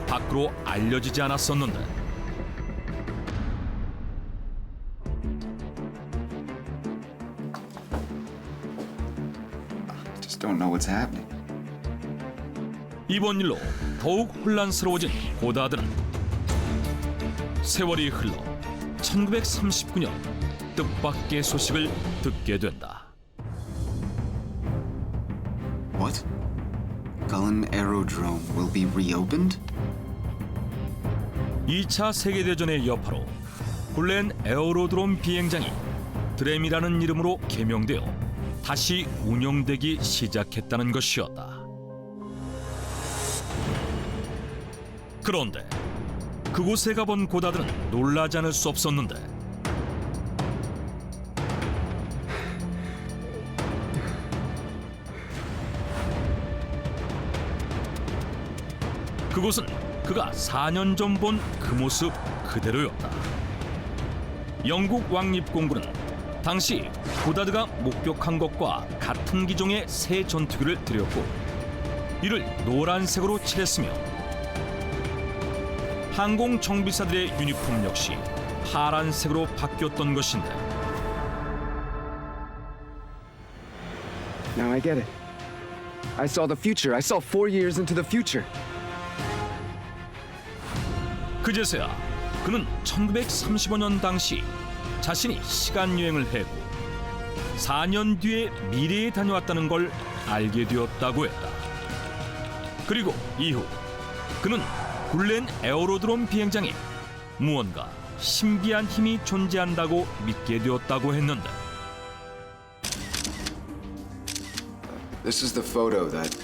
밖으로 알려지지 않았었는데 Just don't know what's happening. 이번 일로 더욱 혼란스러워진 고다드는 세월이 흘러 1939년 뜻밖의 소식을 듣게 된다. What? Gullin Aerodrome will be reopened? 2차 세계대전의 여파로 굴렌 에어로드롬 비행장이 드램이라는 이름으로 개명되어 다시 운영되기 시작했다는 것이었다. 그런데 그곳에 가본 고다드는 놀라지 않을 수 없었는데 그곳은 그가 4년 전 본 그 모습 그대로였다. 영국 왕립공군은 당시 고다드가 목격한 것과 같은 기종의 새 전투기를 들였고 이를 노란색으로 칠했으며 항공 정비사들의 유니폼 역시 파란색으로 바뀌었던 것인데 Now I get it. I saw the future. I saw 4 years into the future. 그제서야 그는 1935년 당시 자신이 시간여행을 했고 4년 뒤에 미래에 다녀왔다는 걸 알게 되었다고 했다. 그리고 이후 그는 굴렌 에어로드롬 비행장에 무언가 신비한 힘이 존재한다고 믿게 되었다고 했는데 This is the photo that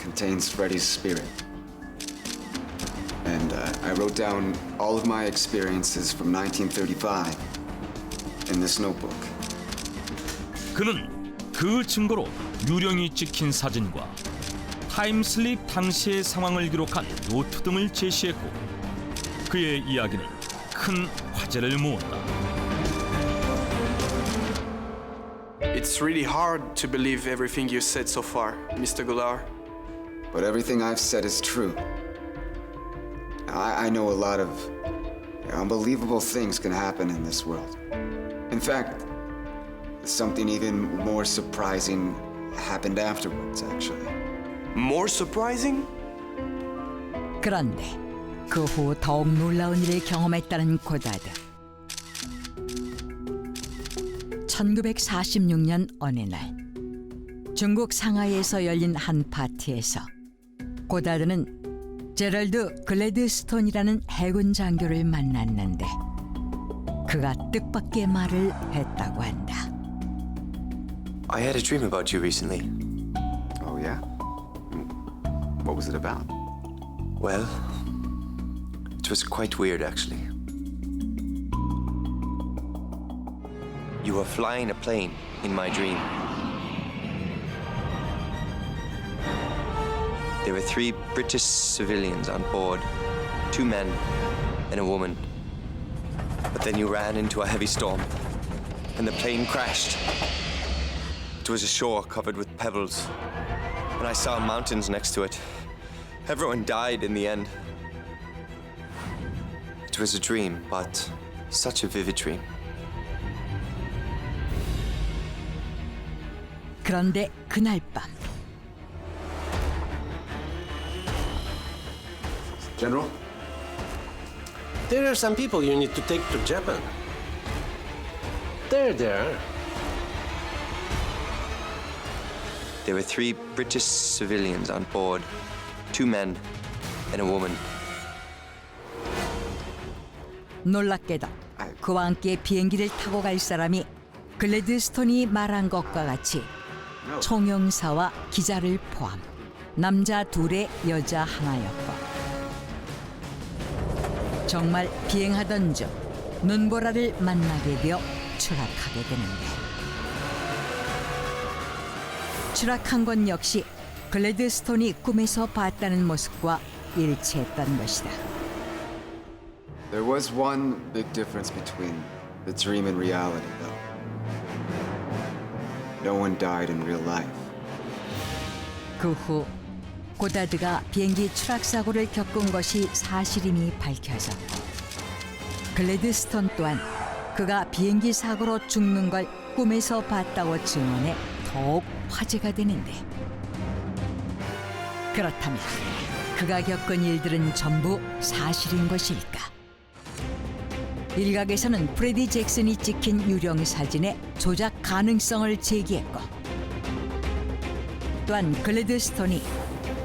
contains Freddy's spirit. And I wrote down all of my experiences from 1935 in this notebook. 그는 그 증거로 유령이 찍힌 사진과 타임슬립 당시의 상황을 기록한 노트 등을 제시했고 그의 이야기는 큰 화제를 모았다. It's really hard to believe everything you said so far, Mr. Goulart. But everything I've said is true. I know a lot of unbelievable things can happen in this world. In fact, something even more surprising happened afterwards, actually. More surprising? 그런데 그 후 더욱 놀라운 일을 경험했다는 고다드. 1946년 어느 날 중국 상하이에서 열린 한 파티에서 고다드는 제럴드 글래드스톤이라는 해군 장교를 만났는데 그가 뜻밖의 말을 했다고 한다. I had a dream about you recently. Oh, yeah? What was it about? Well, it was quite weird, actually. You were flying a plane in my dream. There were 3 British civilians on board, 2 men and a woman. But then you ran into a heavy storm, and the plane crashed. It was a shore covered with pebbles, and I saw mountains next to it. Everyone died in the end. It was a dream, but such a vivid dream. 그런데 그날 밤 General? There are some people you need to take to Japan. They're there. There were 3 British civilians on board, 2 men and a woman. 놀랍게도 그와 함께 비행기를 타고 갈 사람이 글래드스톤이 말한 것과 같이 총영사와 기자를 포함 남자 2에 여자 1였고 정말 비행하던 중 눈보라를 만나게 되어 추락하게 되는데 추락한 건 역시 글래드스톤이 꿈에서 봤다는 모습과 일치했던 것이다. There was one big difference between the dream and reality, though. No one died in real life. 그 후 고다드가 비행기 추락 사고를 겪은 것이 사실임이 밝혀졌고 글래드스톤 또한 그가 비행기 사고로 죽는 걸 꿈에서 봤다고 증언해 더욱 화제가 되는데 그렇다면 그가 겪은 일들은 전부 사실인 것일까? 일각에서는 프레디 잭슨이 찍힌 유령 사진의 조작 가능성을 제기했고 또한 글래드스톤이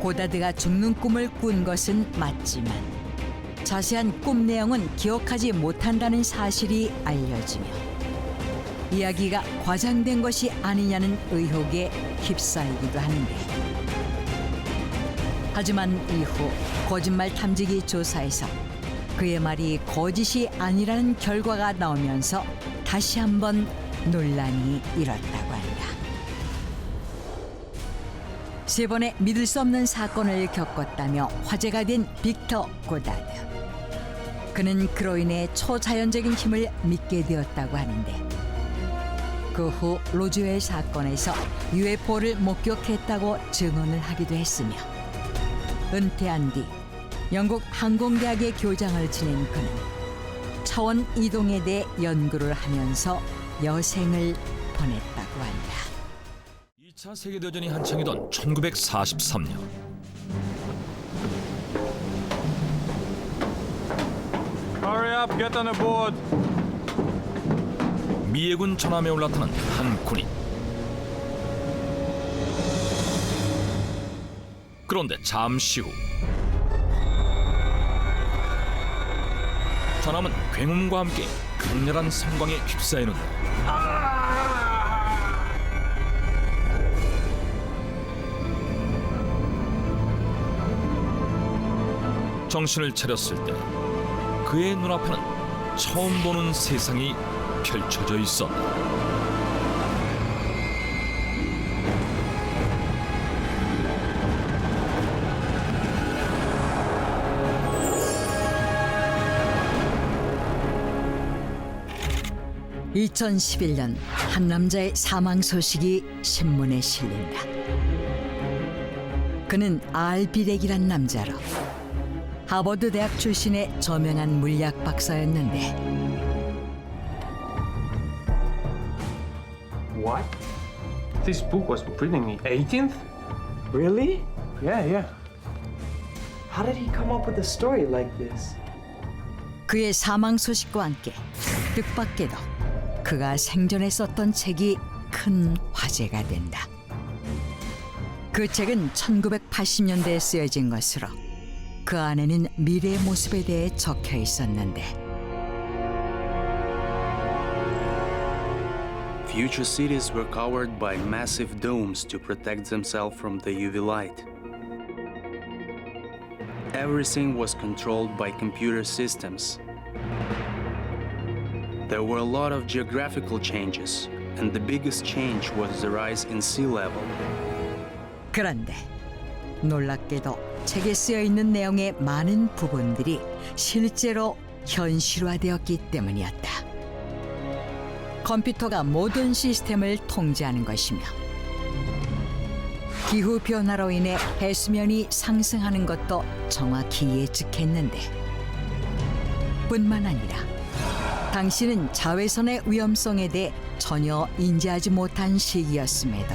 고다드가 죽는 꿈을 꾼 것은 맞지만 자세한 꿈 내용은 기억하지 못한다는 사실이 알려지며 이야기가 과장된 것이 아니냐는 의혹에 휩싸이기도 하는데 하지만 이후 거짓말 탐지기 조사에서 그의 말이 거짓이 아니라는 결과가 나오면서 다시 한번 논란이 일었다고 한다. 3번의 믿을 수 없는 사건을 겪었다며 화제가 된 빅터 고다드. 그는 그로 인해 초자연적인 힘을 믿게 되었다고 하는데 그 후 로즈웰 사건에서 UFO를 목격했다고 증언을 하기도 했으며 은퇴한 뒤 영국 항공대학의 교장을 지낸 그는 차원 이동에 대해 연구를 하면서 여생을 보냈다고 한다. 2차 세계대전이 한창이던 1943년 Hurry up, get on board. 미해군 전함에 올라타는 한 군인. 그런데 잠시 후 전함은 굉음과 함께 강렬한 성광에 휩싸이는데 정신을 차렸을 때 그의 눈앞에는 처음 보는 세상이 펼쳐져 있었다. (2011년) 한 남자의 사망 소식이 신문에 실린다. 그는 알비렉이란 남자로 하버드 대학 출신의 저명한 물리학 박사였는데 What? This book was written in the 18th? Really? Yeah. How did he come up with a story like this? 그의 사망 소식과 함께 뜻밖에도 그가 생전에 썼던 책이 큰 화제가 된다. 그 책은 1980년대에 쓰여진 것으로 그 안에는 미래의 모습에 대해 적혀 있었는데 Future cities were covered by massive domes to protect themselves from the UV light. Everything was controlled by computer systems. There were a lot of geographical changes, and the biggest change was the rise in sea level. 그런데 놀랍게도 책에 쓰여 있는 내용의 많은 부분들이 실제로 현실화되었기 때문이었다. 컴퓨터가 모든 시스템을 통제하는 것이며 기후 변화로 인해 해수면이 상승하는 것도 정확히 예측했는데 뿐만 아니라 당시는 자외선의 위험성에 대해 전혀 인지하지 못한 시기였음에도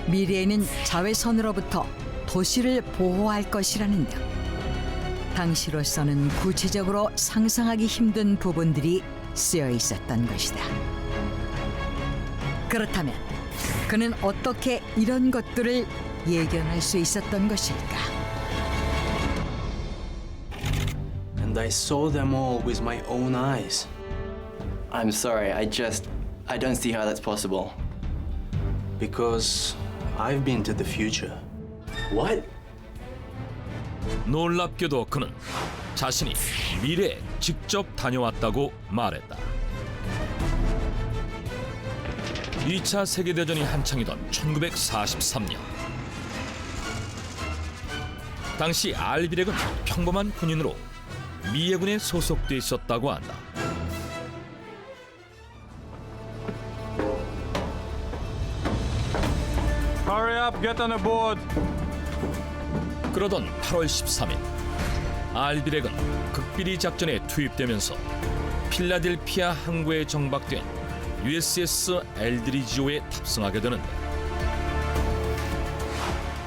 미래에는 자외선으로부터 도시를 보호할 것이라는 등 당시로서는 구체적으로 상상하기 힘든 부분들이 쓰여 있었던 것이다. 그렇다면 그는 어떻게 이런 것들을 예견할 수 있었던 것일까? And I saw them all with my own eyes. I'm sorry, I don't see how that's possible. Because I've been to the future. What? 놀랍게도 그는 자신이 미래에 직접 다녀왔다고 말했다. 2차 세계대전이 한창이던 1943년. 당시 알비렉은 평범한 군인으로 미 해군에 소속돼 있었다고 한다. Hurry up, get on a board. 그러던 8월 13일 알비렉은 극비리 작전에 투입되면서 필라델피아 항구에 정박된 USS 엘드리지오에 탑승하게 되는데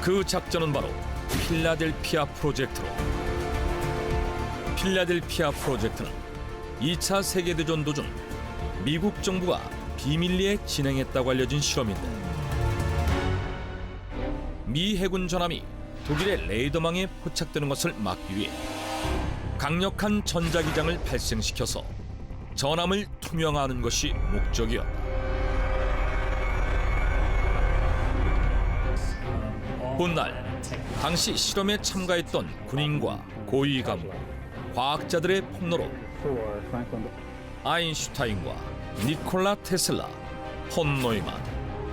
그 작전은 바로 필라델피아 프로젝트로 필라델피아 프로젝트는 2차 세계대전 도중 미국 정부가 비밀리에 진행했다고 알려진 실험인데 미 해군 전함이 독일의 레이더망에 포착되는 것을 막기 위해 강력한 전자기장을 발생시켜서 전함을 투명화하는 것이 목적이었다. 훗날 당시 실험에 참가했던 군인과 고위 간부, 과학자들의 폭로로 아인슈타인과 니콜라 테슬라, 폰 노이만,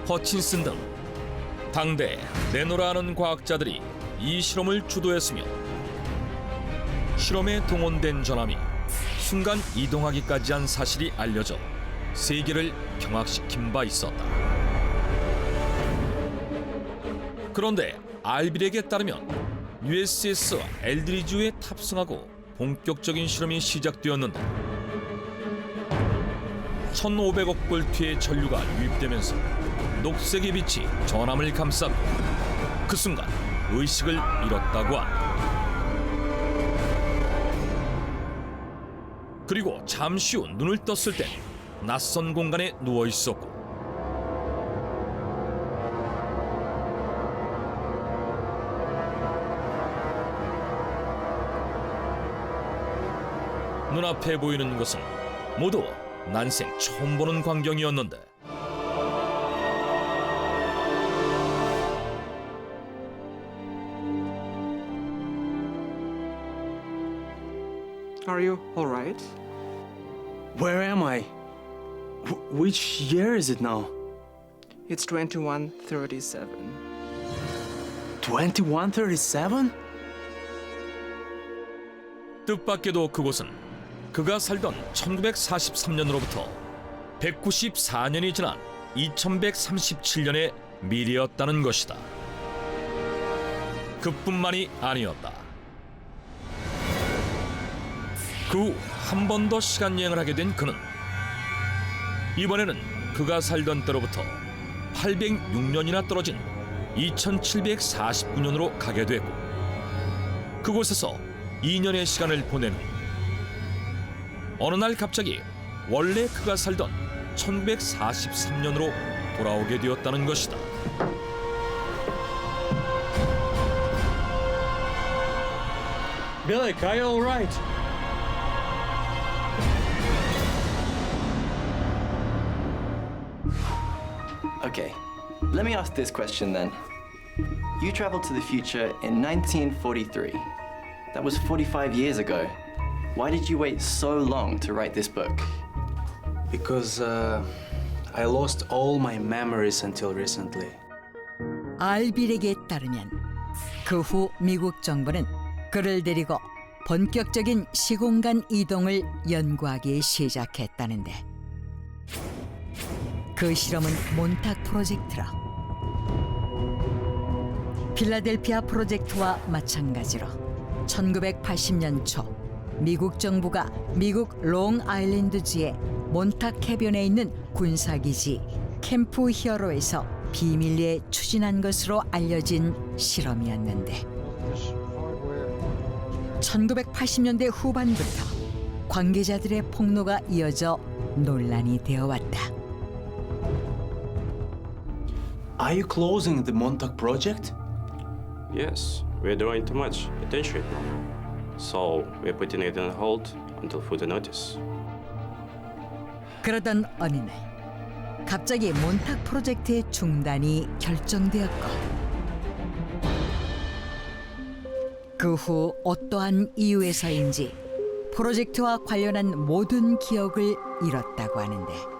허친슨 등 당대 내노라하는 과학자들이 이 실험을 주도했으며 실험에 동원된 전함이 순간 이동하기까지 한 사실이 알려져 세계를 경악시킨 바 있었다. 그런데 알비렉에 따르면 USS 엘드리지오에 탑승하고 본격적인 실험이 시작되었는데 1,500억 볼트의 전류가 유입되면서 녹색의 빛이 전함을 감싸고 그 순간 의식을 잃었다고 한다. 그리고 잠시 후 눈을 떴을 땐 낯선 공간에 누워 있었고 눈앞에 보이는 것은 모두 난생 처음 보는 광경이었는데 Are you all right? Where am I? Which year is it now? It's 2137. 2137? 뜻밖에도 그곳은 그가 살던 1943년으로부터 194년이 지난 2137년의 미래였다는 것이다. 그뿐만이 아니었다. 그 후 한 번 더 시간 여행을 하게 된 그는 이번에는 그가 살던 때로부터 806년이나 떨어진 2749년으로 가게 됐고 그곳에서 2년의 시간을 보낸 후 어느 날 갑자기 원래 그가 살던 1943년으로 돌아오게 되었다는 것이다. Billy, are you all right? Okay, let me ask this question then. You traveled to the future in 1943. That was 45 years ago. Why did you wait so long to write this book? Because I lost all my memories until recently. 알빌에게 따르면 그 후 미국 정부는 그를 데리고 본격적인 시공간 이동을 연구하기 시작했다는데 그 실험은 몬탁 프로젝트라. 필라델피아 프로젝트와 마찬가지로 1980년 초 미국 정부가 미국 롱아일랜드주의 몬탁 해변에 있는 군사기지 캠프 히어로에서 비밀리에 추진한 것으로 알려진 실험이었는데 1980년대 후반부터 관계자들의 폭로가 이어져 논란이 되어왔다. Are you closing the Montauk project? Yes, we're drawing too much attention now. So we're putting it on hold until further notice. 그러던 어느 날 갑자기 몬탁 프로젝트의 중단이 결정되었고 그 후 어떠한 이유에서인지 프로젝트와 관련한 모든 기억을 잃었다고 하는데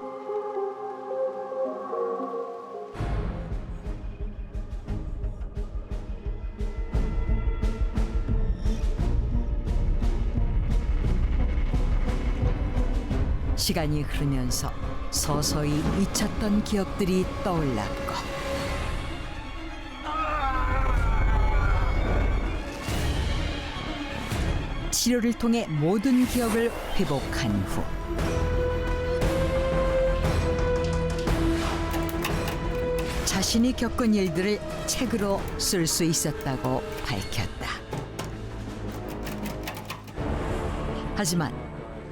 시간이 흐르면서 서서히 잊혔던 기억들이 떠올랐고 치료를 통해 모든 기억을 회복한 후 자신이 겪은 일들을 책으로 쓸 수 있었다고 밝혔다. 하지만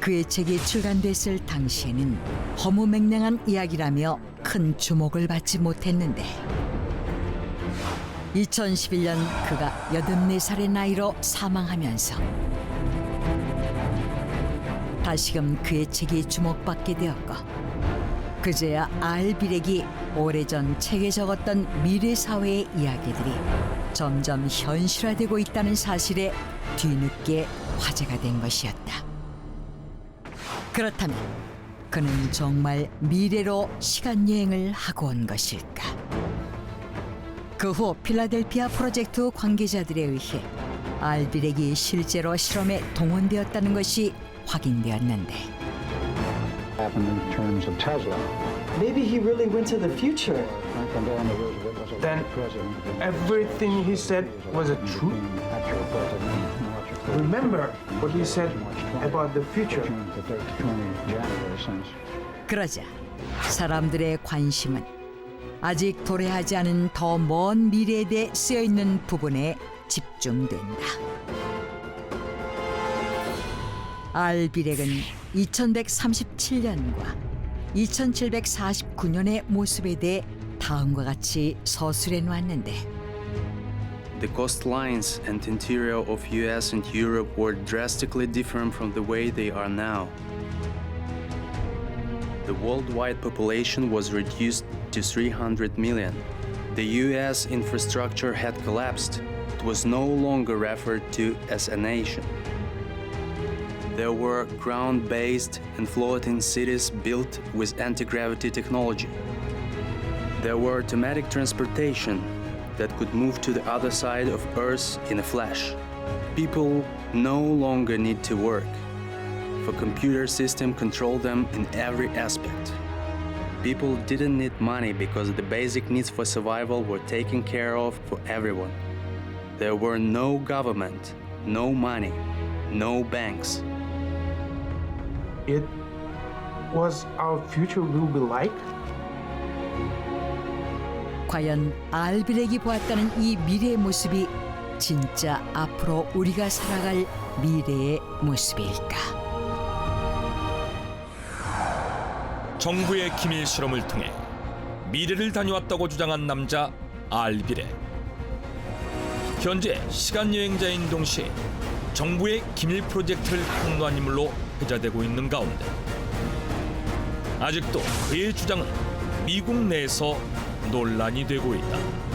그의 책이 출간됐을 당시에는 허무맹랑한 이야기라며 큰 주목을 받지 못했는데 2011년 그가 84살의 나이로 사망하면서 다시금 그의 책이 주목받게 되었고 그제야 알비렉이 오래전 책에 적었던 미래 사회의 이야기들이 점점 현실화되고 있다는 사실에 뒤늦게 화제가 된 것이었다. 그렇다면 그는 정말 미래로 시간 여행을 하고 온 것일까? 그 후 필라델피아 프로젝트 관계자들에 의해 알비렉이 실제로 실험에 동원되었다는 것이 확인되었는데 Maybe he really went to the future. Then everything he said was a truth? Remember what he said about the future. 그러자 사람들의 관심은 아직 도래하지 않은 더 먼 미래에 대해 쓰여있는 부분에 집중된다. 알비렉은 2137년과 2749년의 모습에 대해 다음과 같이 서술해 놓았는데 The coastlines and interior of US and Europe were drastically different from the way they are now. The worldwide population was reduced to 300 million. The US infrastructure had collapsed. It was no longer referred to as a nation. There were ground-based and floating cities built with anti-gravity technology. There were automatic transportation that could move to the other side of Earth in a flash. People no longer need to work, for computer system control them in every aspect. People didn't need money because the basic needs for survival were taken care of for everyone. There were no government, no money, no banks. It was our future will be like? 과연 알비렉이 보았다는 이 미래의 모습이 진짜 앞으로 우리가 살아갈 미래의 모습일까? 정부의 기밀 실험을 통해 미래를 다녀왔다고 주장한 남자 알비렉. 현재 시간 여행자인 동시에 정부의 기밀 프로젝트를 폭로한 인물로 회자되고 있는 가운데 아직도 그의 주장은 미국 내에서 논란이 되고 있다.